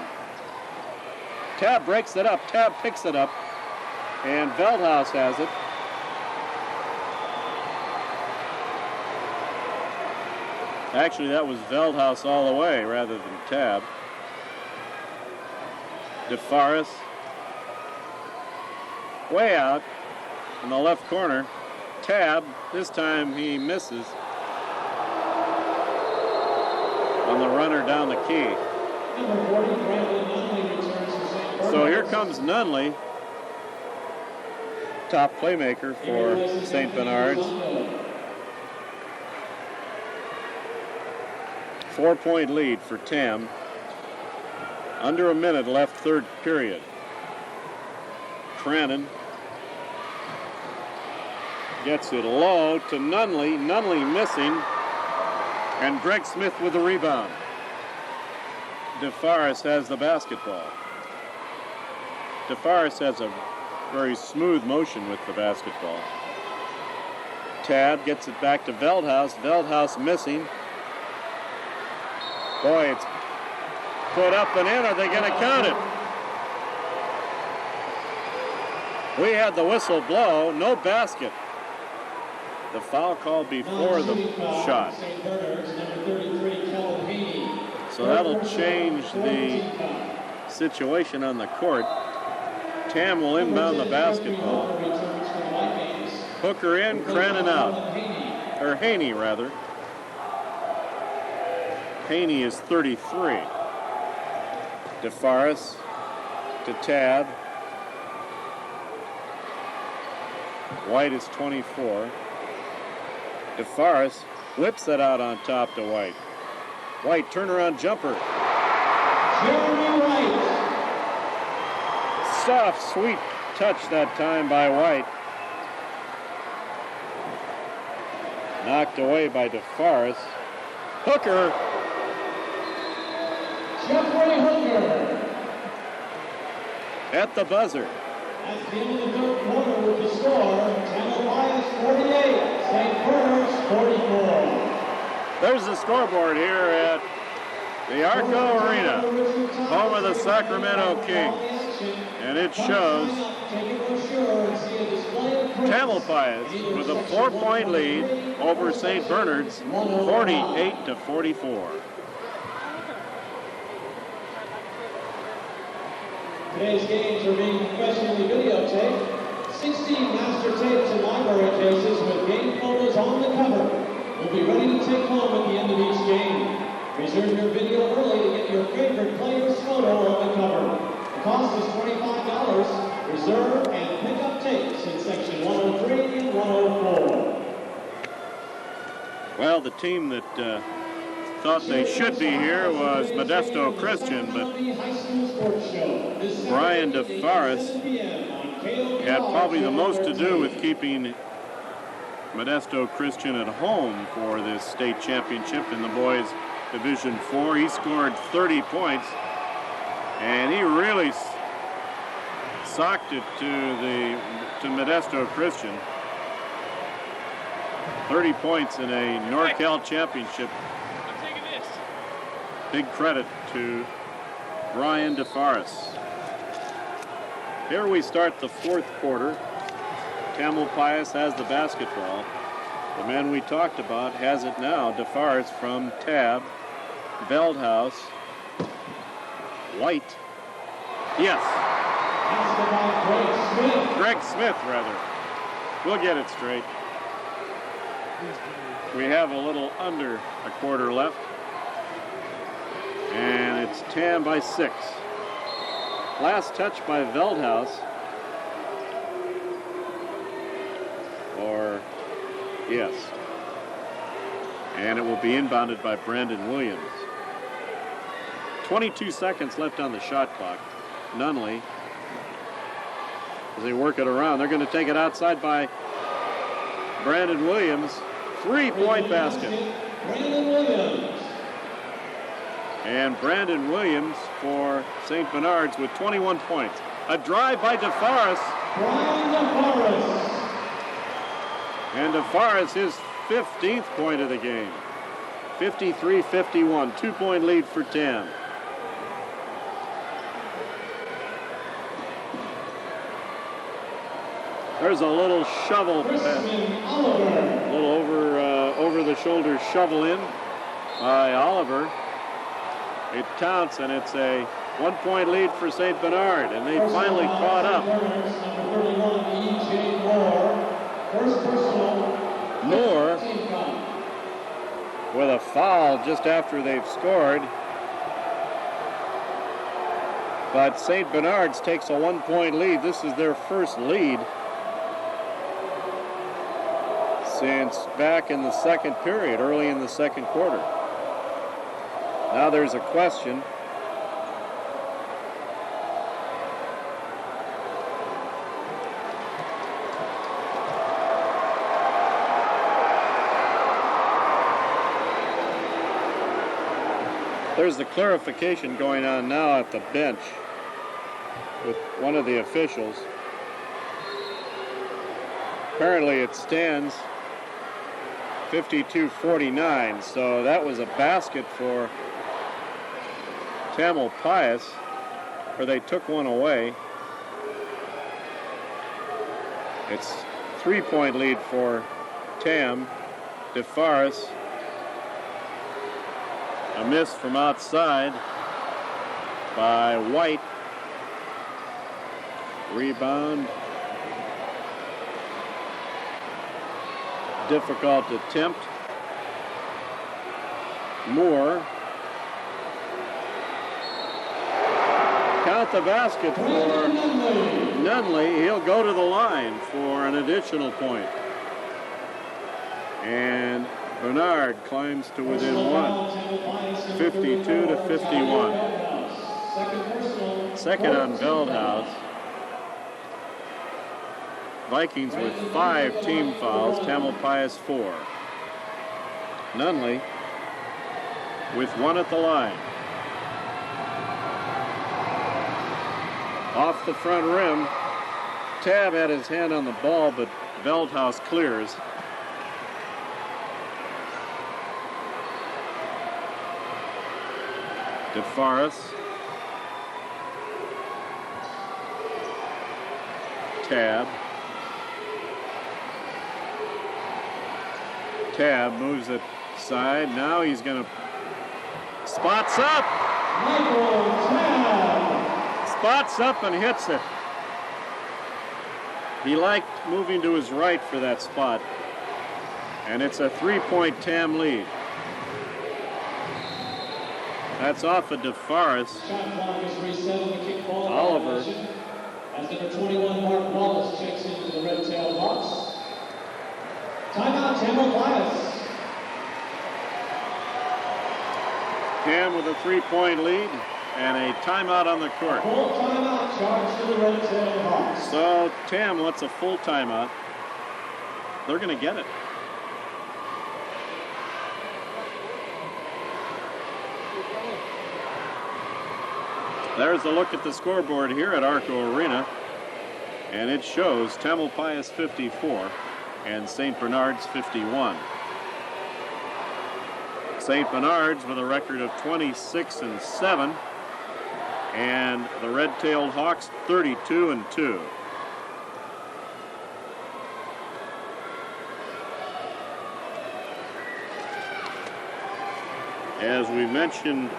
Tabb breaks it up, Tabb picks it up, and Veldhouse has it. Actually, that was Veldhouse all the way rather than Tabb. DeForest, way out in the left corner. Tabb, this time he misses on the runner down the key. Number 40, Brandon Nunley returns to St. Bernard's. So here comes Nunley, top playmaker for St. Bernard's. 4-point lead for Tam. Under a minute left, third period. Crennan gets it low to Nunley. Nunley missing. And Greg Smith with the rebound. DeForest has the basketball. DeForest has a very smooth motion with the basketball. Tabb gets it back to Veldhouse. Veldhouse missing. Boy, it's put up and in. Are they going to count it? We had the whistle blow. No basket. The foul call before the shot. So that'll change the situation on the court. Tam will inbound the basketball. Hooker in, Cranon out. Or Haney, rather. Haney is 33. DeForest to Tab. White is 24. DeForest whips it out on top to White. White turnaround jumper. Jeremy White. Soft, sweet touch that time by White. Knocked away by DeForest. Hooker. Jeffrey Hooker. At the buzzer. That's the end of the third quarter with the score. Tamalpais 48, St. Bernard's 44. There's the scoreboard here at the Arco Arena, home of the Sacramento Kings. And it shows Tamalpais with a 4-point lead over St. Bernard's, 48-44. Today's games are being professionally videotaped. 16 master tapes and library cases with game photos on the cover will be ready to take home at the end of each game. Reserve your video early to get your favorite player's photo on the cover. The cost is $25. Reserve and pick up tapes in section 103 and 104. Well, the team that thought they should be here was Modesto Christian, but Brian DeForest had probably the most to do with keeping Modesto Christian at home for this state championship in the boys Division 4. He scored 30 points, and he really socked it to Modesto Christian. 30 points in a NorCal championship. Big credit to Brian DeForest. Here we start the fourth quarter. Tamalpais has the basketball. The man we talked about has it now. DeForest from Tab. Veldhouse. White. Yes. Greg Smith, rather. We'll get it straight. We have a little under a quarter left. And it's Tam by 6. Last touch by Veldhouse. Or, yes. And it will be inbounded by Brandon Williams. 22 seconds left on the shot clock. Nunley, as they work it around, they're going to take it outside by Brandon Williams. 3-point basket. Brandon Williams. And Brandon Williams for St. Bernard's with 21 points. A drive by DeForest. Brian DeForest. And DeForest his 15th point of the game. 53-51, 2-point lead for Tam. There's a little shovel pass. A little over the shoulder shovel in by Oliver. It counts, and it's a 1-point lead for St. Bernard, and they finally caught up. Moore with a foul just after they've scored. But St. Bernard's takes a 1-point lead. This is their first lead since back in the second period, early in the second quarter. Now there's a question. There's the clarification going on now at the bench with one of the officials. Apparently it stands 52-49, so that was a basket for Tamalpais, where they took one away. It's 3-point lead for Tam. DeForest. A miss from outside by White. difficult attempt. Moore. Count the basket for Nunley. He'll go to the line for an additional point. And Bernard climbs to within one, 52 to 51. Second on Veldhouse. Vikings with 5 team fouls, Tamalpais 4. Nunley with 1 at the line. Off the front rim. Tab had his hand on the ball, but Veldhouse clears. DeForest. Tab. Tab moves it side. Now he's going to spots up. Spots up and hits it. He liked moving to his right for that spot. And it's a 3-point Tam lead. That's off of DeForest. Oliver. As number 21, Mark Wallace checks into the red-tailed Hawks. Timeout, Tamalpais. Tam with a 3-point lead and a timeout on the court. Full timeout charged to the red-tailed Hawks. So Tam wants a full timeout. They're going to get it. There's a look at the scoreboard here at Arco Arena, and it shows Tamalpais 54 and St. Bernard's 51. St. Bernard's with a record of 26-7, and the red-tailed Hawks 32-2. As we mentioned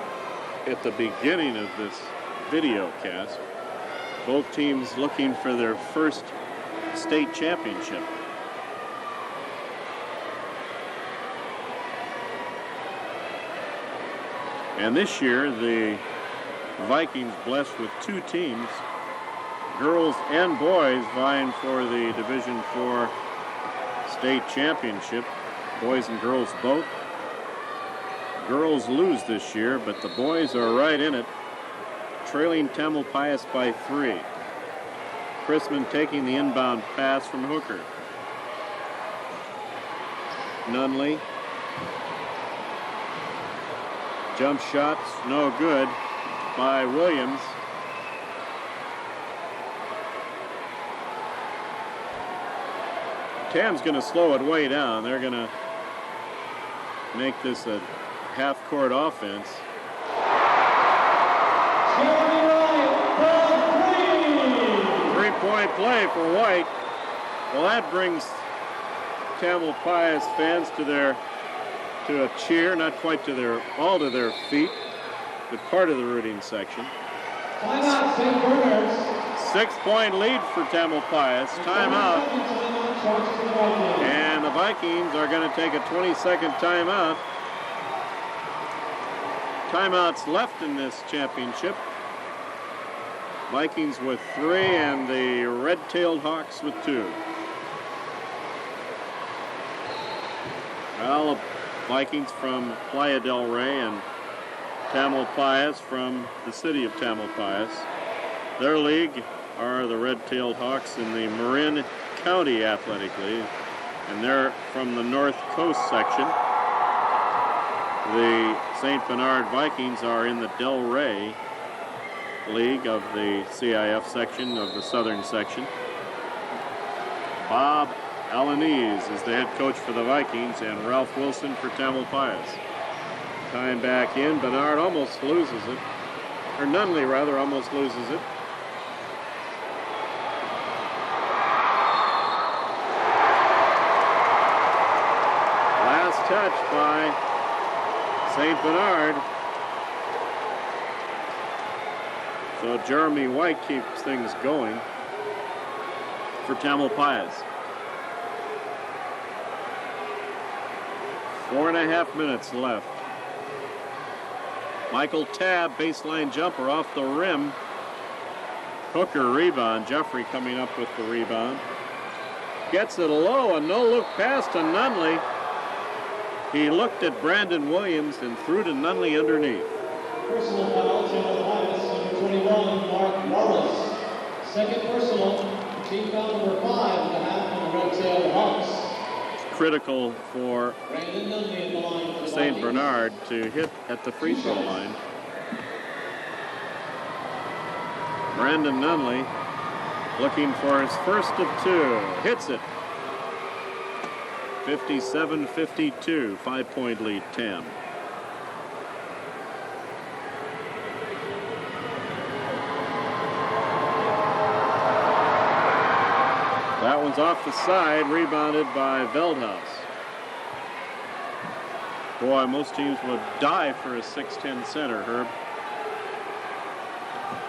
at the beginning of this video cast, both teams looking for their first state championship. And this year, the Vikings blessed with 2 teams, girls and boys, vying for the Division IV state championship, boys and girls both. Girls lose this year, but the boys are right in it, trailing Tamalpais by 3. Chrisman taking the inbound pass from Hooker. Nunley. Jump shots, no good by Williams. Tam's going to slow it way down. They're going to make this a half-court offense. Three-point play for White. Well, that brings Tamalpais fans to a cheer, not quite to their feet, but part of the rooting section. Timeout, St. Bernard's. 6-point lead for Tamalpais. Timeout. And the Vikings are going to take a 20-second timeout. Timeouts left in this championship. Vikings with 3 and the red-tailed Hawks with 2. Well, Vikings from Playa del Rey and Tamalpais from the city of Tamalpais. Their league are the red-tailed Hawks in the Marin County Athletic League, and they're from the North Coast section. The St. Bernard Vikings are in the Del Rey League of the CIF section of the southern section. Bob Alanese is the head coach for the Vikings, and Ralph Wilson for Tamalpais. Time back in, Bernard almost loses it, or Nunley rather almost loses it. Last touch by St. Bernard. So Jeremy White keeps things going for Tamalpais. 4.5 minutes left. Michael Tabb, baseline jumper off the rim. Hooker rebound. Jeffrey coming up with the rebound. Gets it low, a no-look pass to Nunley. He looked at Brandon Williams and threw to Nunley underneath. Personal foul, Tampa Pius, number 21, Mark Wallace. Second personal, team foul number 5 on the half on the Red-tailed Hawks. Critical for Brandon Nunley at the line for the St. Vikings. Bernard to hit at the free throw line. Brandon Nunley looking for his first of 2. Hits it. 57-52, 5-point lead, Tam. That one's off the side, rebounded by Veldhuis. Boy, most teams would die for a 6'10 center, Herb.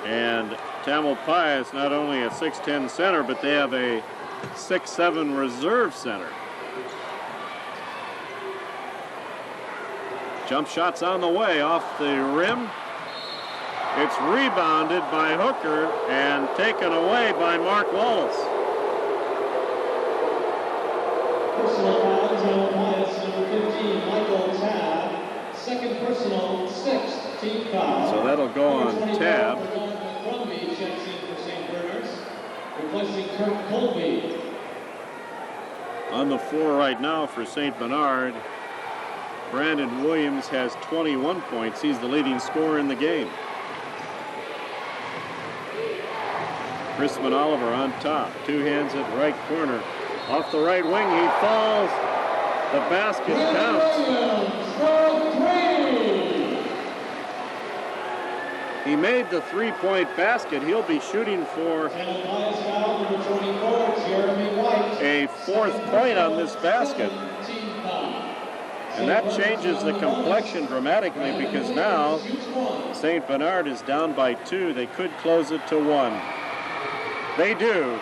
And Tamalpais not only a 6'10 center, but they have a 6'7 reserve center. Jump shots on the way off the rim. It's rebounded by Hooker and taken away by Mark Wallace. Personal foul, Tamalpais, number 15, Michael Tabb. Second personal, 6th team foul. So that'll go on Tabb. Crumby checks in for St. Bernard's, replacing Kirk Colby. On the floor right now for St. Bernard, Brandon Williams has 21 points. He's the leading scorer in the game. Chrisman Oliver on top. 2 hands at right corner. Off the right wing, he falls. The basket counts. He made the 3-point basket. He'll be shooting for a 4th point on this basket. And that changes the complexion dramatically because now St. Bernard is down by 2. They could close it to 1. They do.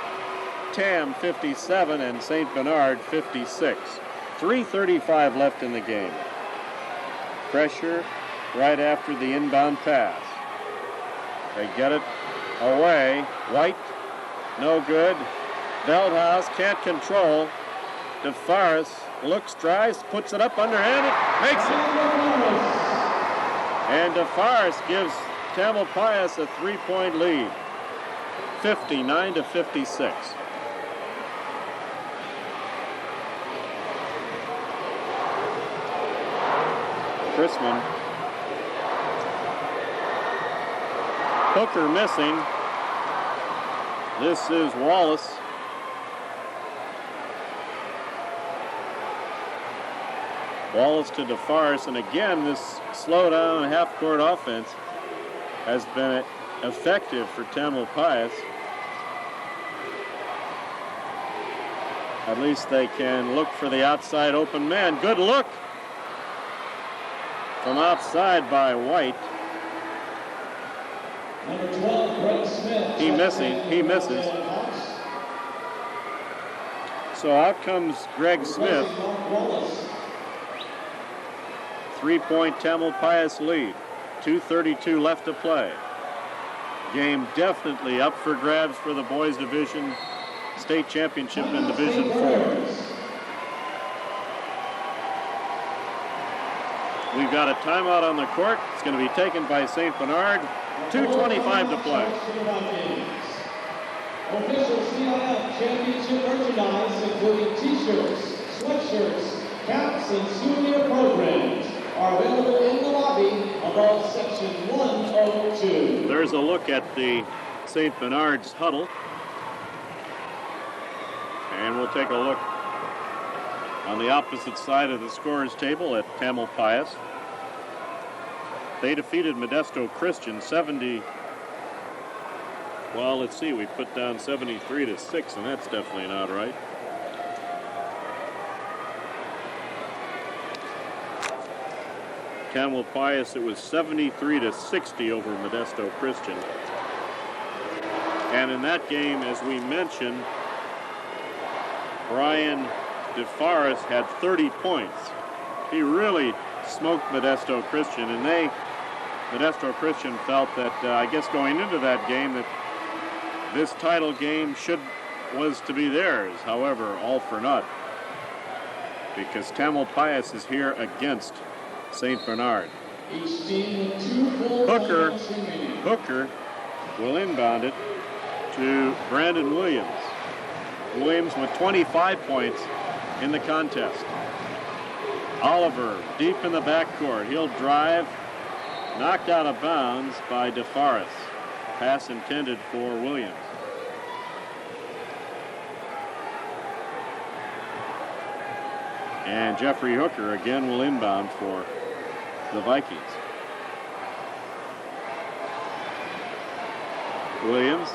Tam 57 and St. Bernard 56. 3:35 left in the game. Pressure right after the inbound pass. They get it away. White, no good. Veldhuis can't control. DeFaris looks, tries, puts it up underhanded, makes it. And DeFaris gives Tamalpais a 3-point lead. 59-56. Chrisman. Hooker missing. This is Wallace. Wallace to DeFaris, and again, this slow-down half-court offense has been effective for Tamalpais. At least they can look for the outside open man. Good look from outside by White. Number 12, Greg Smith. He misses. So out comes Greg Smith. 3-point Tamalpais lead. 2:32 left to play. Game definitely up for grabs for the boys division state championship in Division 4. We've got a timeout on the court. It's going to be taken by St. Bernard. 2:25 to play. Official CIF championship merchandise, including t-shirts, sweatshirts, caps, and souvenir programs, are available in the lobby above section 102. There's a look at the St. Bernard's huddle. And we'll take a look on the opposite side of the scorer's table at Tamalpais. They defeated Modesto Christian 70. Well, let's see. We put down 73-6, and that's definitely not right. Tamalpais, it was 73-60 over Modesto Christian. And in that game, as we mentioned, Brian DeFaris had 30 points. He really smoked Modesto Christian, and Modesto Christian felt that, I guess going into that game, that this title game was to be theirs. However, all for naught, because Tamalpais is here against St. Bernard. Each team with 2 full Hooker. timeouts remaining. Hooker will inbound it to Brandon Williams. Williams with 25 points in the contest. Oliver deep in the backcourt. He'll drive, knocked out of bounds by DeForest. Pass intended for Williams. And Jeffrey Hooker again will inbound for the Vikings. Williams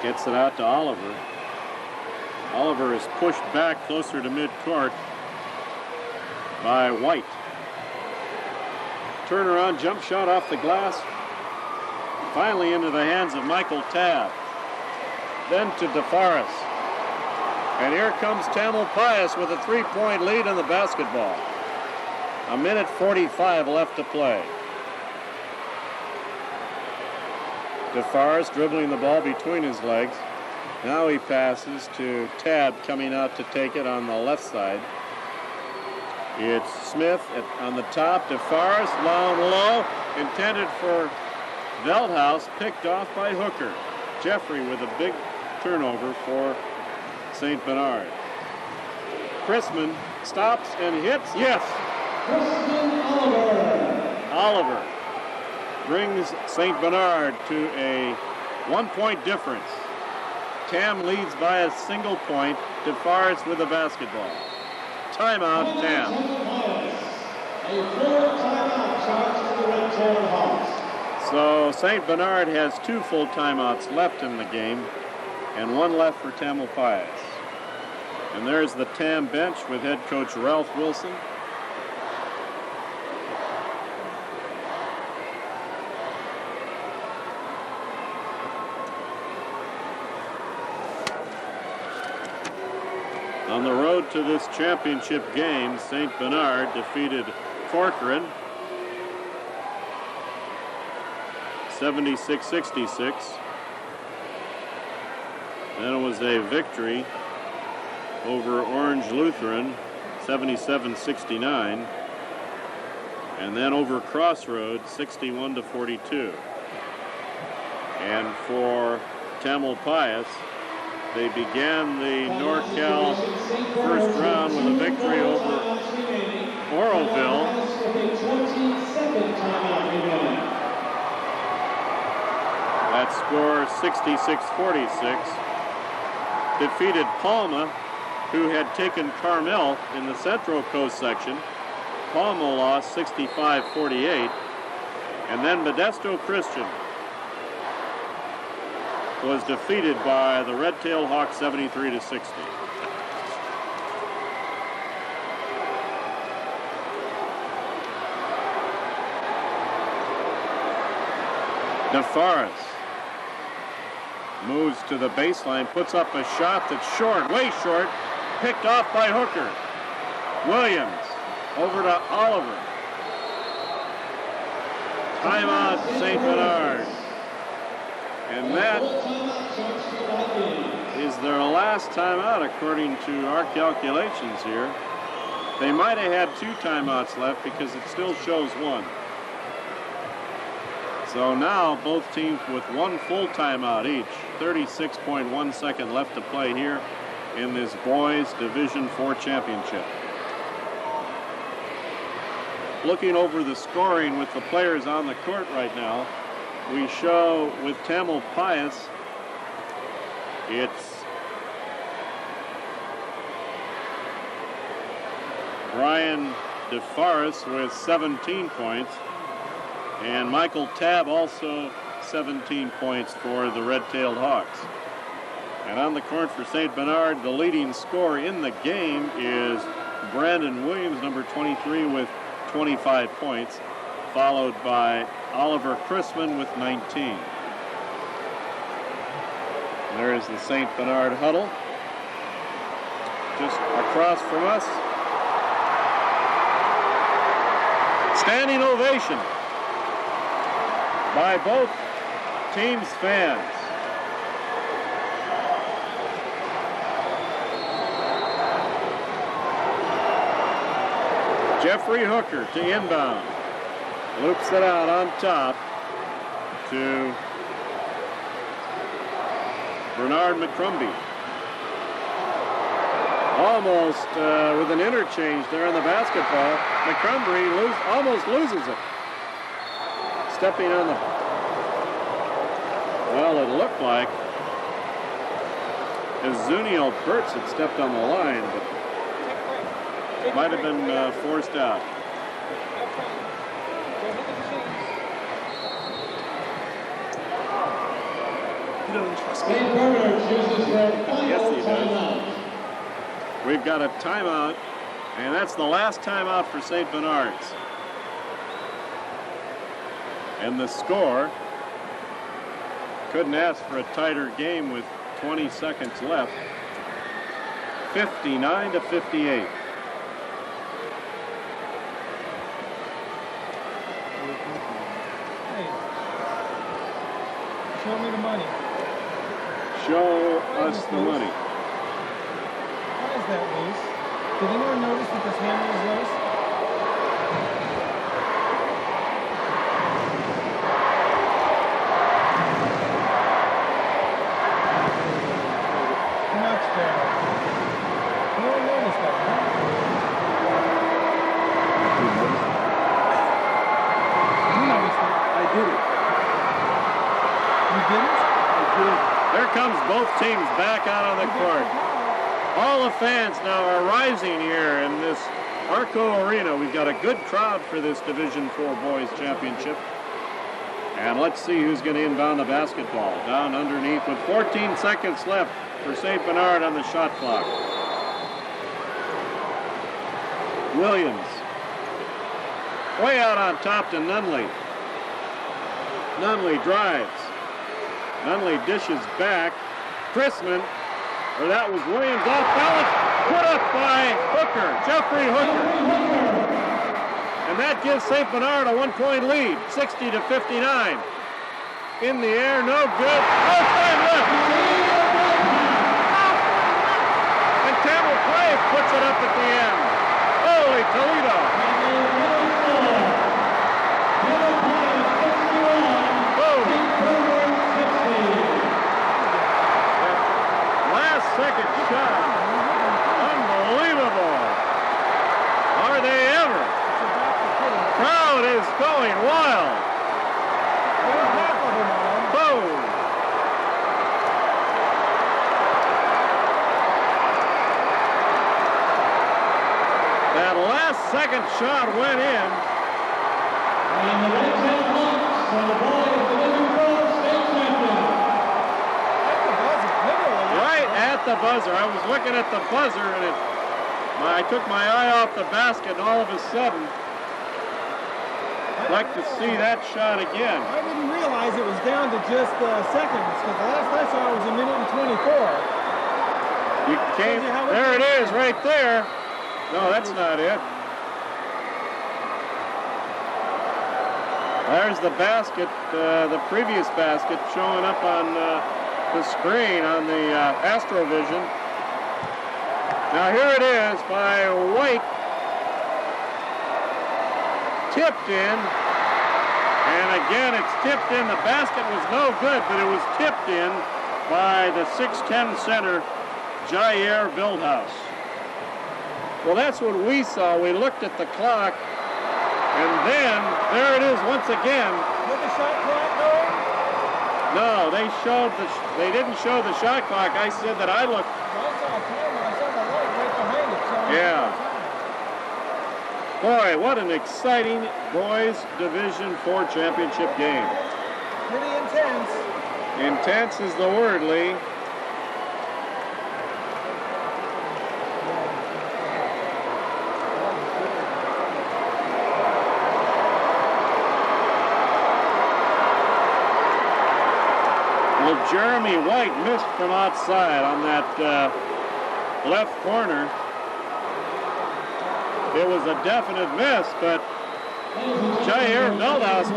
gets it out to Oliver. Oliver is pushed back closer to midcourt by White. Turnaround jump shot off the glass. Finally into the hands of Michael Tabb. Then to DeForest. And here comes Tamalpais with a 3-point lead in the basketball. 1:45 left to play. DeForest dribbling the ball between his legs. Now he passes to Tabb coming out to take it on the left side. It's Smith on the top. DeForest down low, intended for Veldhouse, picked off by Hooker. Jeffrey with a big turnover for St. Bernard. Chrisman stops and hits. Yes! Christian Oliver. Oliver brings St. Bernard to a 1-point difference. Tam leads by a single point. DeForest with the basketball. Timeout, Tam. A 4th timeout charge to the Red Tail Hawks. So St. Bernard has 2 full timeouts left in the game and 1 left for Tamalpais. And there's the Tam bench with head coach Ralph Wilson. On the road to this championship game, St. Bernard defeated Corcoran 76-66. Then it was a victory over Orange Lutheran 77-69. And then over Crossroads 61-42. And for Tamalpais, they began the NorCal first round with a victory over Oroville. That score 66-46. Defeated Palma, who had taken Carmel in the Central Coast section. Palma lost 65-48. And then Modesto Christian was defeated by the Red Tail Hawks 73-60. DeForest moves to the baseline, puts up a shot that's short, way short, picked off by Hooker. Williams over to Oliver. Timeout, St. Bernard. And that is their last timeout according to our calculations here. They might have had 2 timeouts left because it still shows 1. So now both teams with 1 full timeout each. 36.1 seconds left to play here in this boys Division IV championship. Looking over the scoring with the players on the court right now, we show with Tamalpais, it's Brian DeForest with 17 points, and Michael Tabb also 17 points for the Red-Tailed Hawks. And on the court for St. Bernard, the leading scorer in the game is Brandon Williams, number 23, with 25 points, followed by Oliver Chrisman with 19. There is the St. Bernard huddle. just across from us. Standing ovation by both teams' fans. Jeffrey Hooker to inbound. Loops it out on top to Bernard McCrumbie. Almost with an interchange there on the basketball. McCrumbie almost loses it. Stepping on the... Well, it looked like Zunio Burtz had stepped on the line, but it might have been forced out. St. Bernard chooses their final Yes, he does. timeout. We've got a timeout, and that's the last timeout for St. Bernard's. And the score, couldn't ask for a tighter game with 20 seconds left. 59-58. Hey, show me the money. Show us the money. Why is that loose? Did anyone notice that this handle is loose? Much better. No one noticed that, huh? You noticed it. I did it. You didn't? I did. There comes both teams back out on the court. All the fans now are rising here in this Arco Arena. We've got a good crowd for this Division IV Boys Championship. And let's see who's going to inbound the basketball. Down underneath with 14 seconds left for St. Bernard on the shot clock. Williams. Way out on top to Nunley. Nunley drives. Nunley dishes back. Chrisman, or that was Williams off balance, put up by Hooker, Jeffrey Hooker. And that gives St. Bernard a 1-point lead, 60-59. In the air, no good. No time left. And Campbell Clay puts it up at the end. Holy Toledo. Second shot. Unbelievable. Are they ever? Crowd is going wild. Boom. That last second shot went in. And the Red Tail Hawks are the boys Division IV state champions. Right at the buzzer. I was looking at the buzzer and I took my eye off the basket and all of a sudden, I'd like to see that shot again. I didn't realize it was down to just seconds, because the last I saw it was 1:24. You came, there it is right there. No, that's not it. There's the basket, the previous basket showing up on the screen on the Astrovision. Now here it is by White. Tipped in. And again, it's tipped in. The basket was no good, but it was tipped in by the 6'10 center, Jair Bildhaus. Well, that's what we saw. We looked at the clock, and then there it is once again. Did the shot clock go? No, they didn't show the shot clock. I said that I looked. I saw a timer. I saw the light right behind it. So Yeah. Boy, what an exciting boys Division IV championship game. Pretty intense. Intense is the word, Lee. Well, Jeremy White missed from outside on that left corner. It was a definite miss, but Jair Veldhaus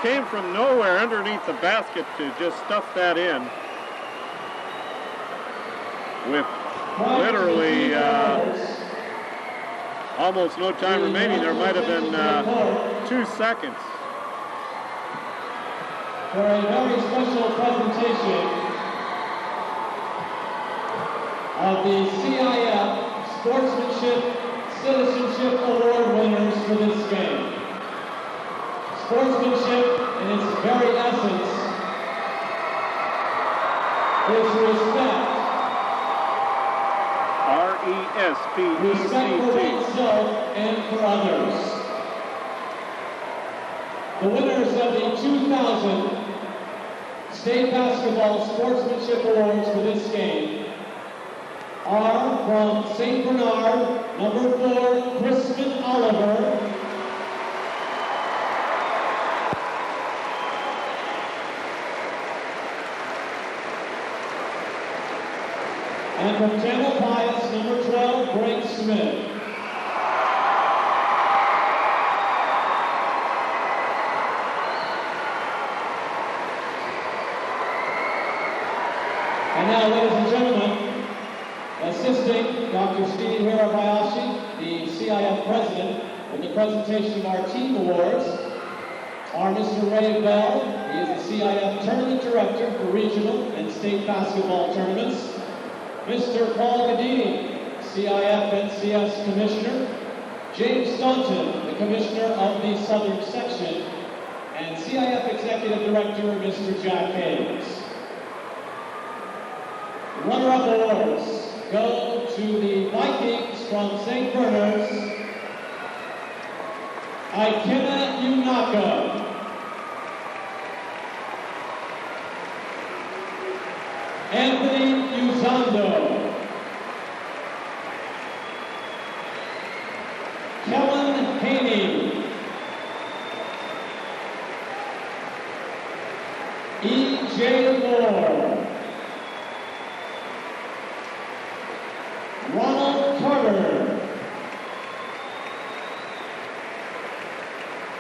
came from nowhere underneath the basket to just stuff that in with literally almost no time remaining. There might have been 2 seconds. For a very special presentation of the CIF Sportsmanship Citizenship Award winners for this game. Sportsmanship, in its very essence, is respect. Respect for R-E-S-P-E-C-T. oneself and for others. The winners of the 2000 State Basketball Sportsmanship Awards for this game are from St. Bernard, number 4, Crispin Oliver. And from Tamalpais, number 12, Greg Smith. And now, ladies and gentlemen, assisting Dr. Steve Hirabayashi, the CIF president, in the presentation of our team awards, are Mr. Ray Bell. He is the CIF tournament director for regional and state basketball tournaments. Mr. Paul Gadini, CIF NCS commissioner. James Staunton, the commissioner of the southern section. And CIF executive director, Mr. Jack Hayes. Runner-up awards go to the Vikings from St. Bernard's, Ikena Unaka. Anthony Uzando. Kellen Haney. E.J. Moore. Ronald Carter.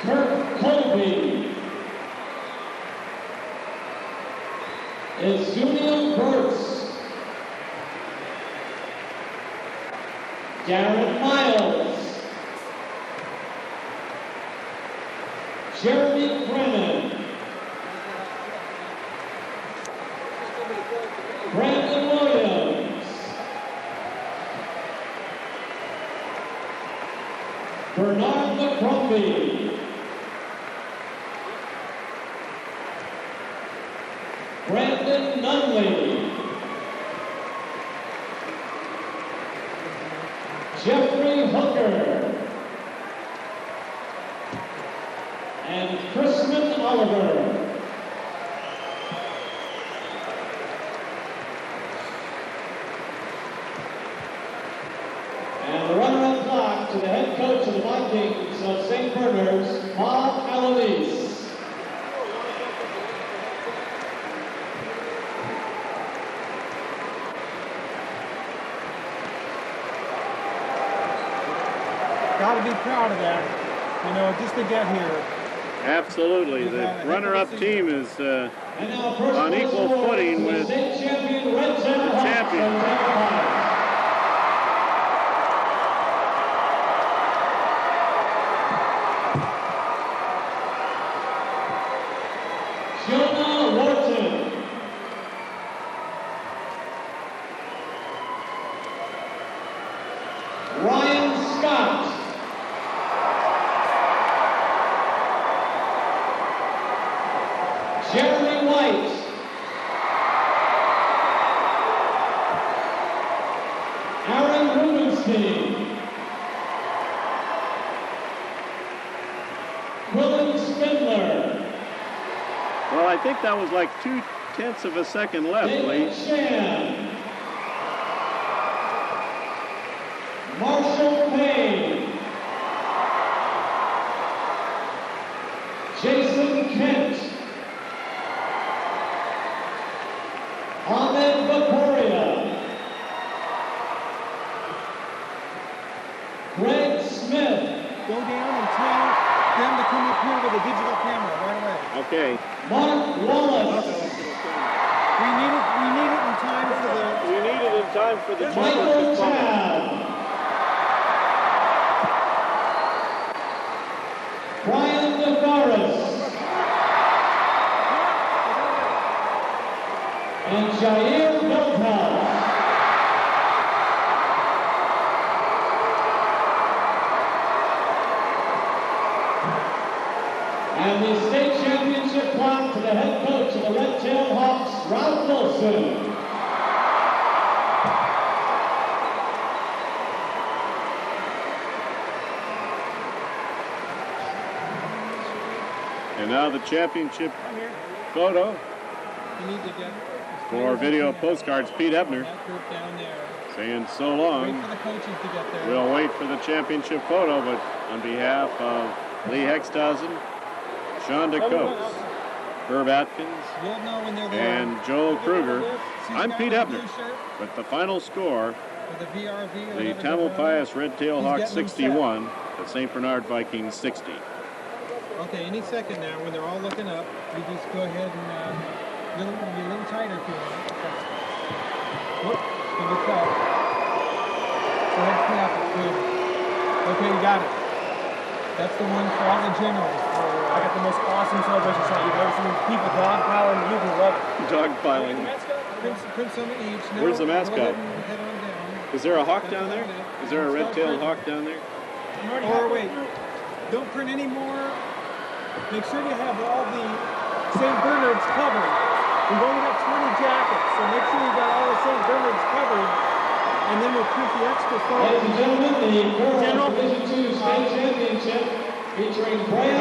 Kirk Colby. Izuniel Burtz. Darren Miles. Jeremy Brennan. Brandon Williams. Bernard McCrumpy. Brandon Nunley. Jeffrey Hooker. And Crispin Oliver. And the runner-up plaque to the head coach of the Vikings of St. Bernard's, Bob Alanis. Got to be proud of that. You know, just to get here. Absolutely. The runner-up team is And now first on place equal award footing to the with state champion Red Center the Hawks champion. from Tamalpais. Jonah Wharton. Ryan Scott. Jeremy White. Aaron Rubenstein. Quillen Spindler. Well, I think that was like 0.2 of a second left, David Lee. Shan. Marshall Payne. Jason Kent. Ahmed Vaporia. appear with a digital camera right away. Okay. Mark Wallace, We need it in time for the. We need it in time for the Michael championship photo. Tabb, Brian Navarez, and Jair Veldhouse. And the state championship plaque to the head coach of the Red-Tailed Hawks, Ralph Wilson. And now the championship photo You need to get. for video postcards. Pete Ebner That group down there. saying so Wait long. for the coaches to get there. We'll wait for the championship photo, but on behalf of Lee Hextausen, Shonda Coates, Herb Atkins, You'll know when they're there. and Joel Kruger, See the I'm guy Pete with Ebner. blue shirt with the final score, with the VRV or the whatever Tamalpais Red Tail He's Hawks getting them set. 61, the St. Bernard Vikings 60. Okay, any second now, when they're all looking up, you just go ahead and be a little tighter if you want. Okay. Whoop, give it up. Go ahead, snap it. Good. Okay, you got it. That's the one for all the generals. I got the most awesome celebration shot you've ever seen. People dogpiling, you can love it. Dogpiling. Print some of each. Now, Where's the go mascot? ahead and head on down. Is there a hawk down there? Is there a red-tailed hawk down there? Or wait, don't print any more. Make sure you have all the St. Bernards covered. We've only got 20 jackets, so make sure you got all the St. Bernards covered, and then we'll print the extra Ladies photos. and gentlemen, the General. Girls Division II State Championship featuring Brian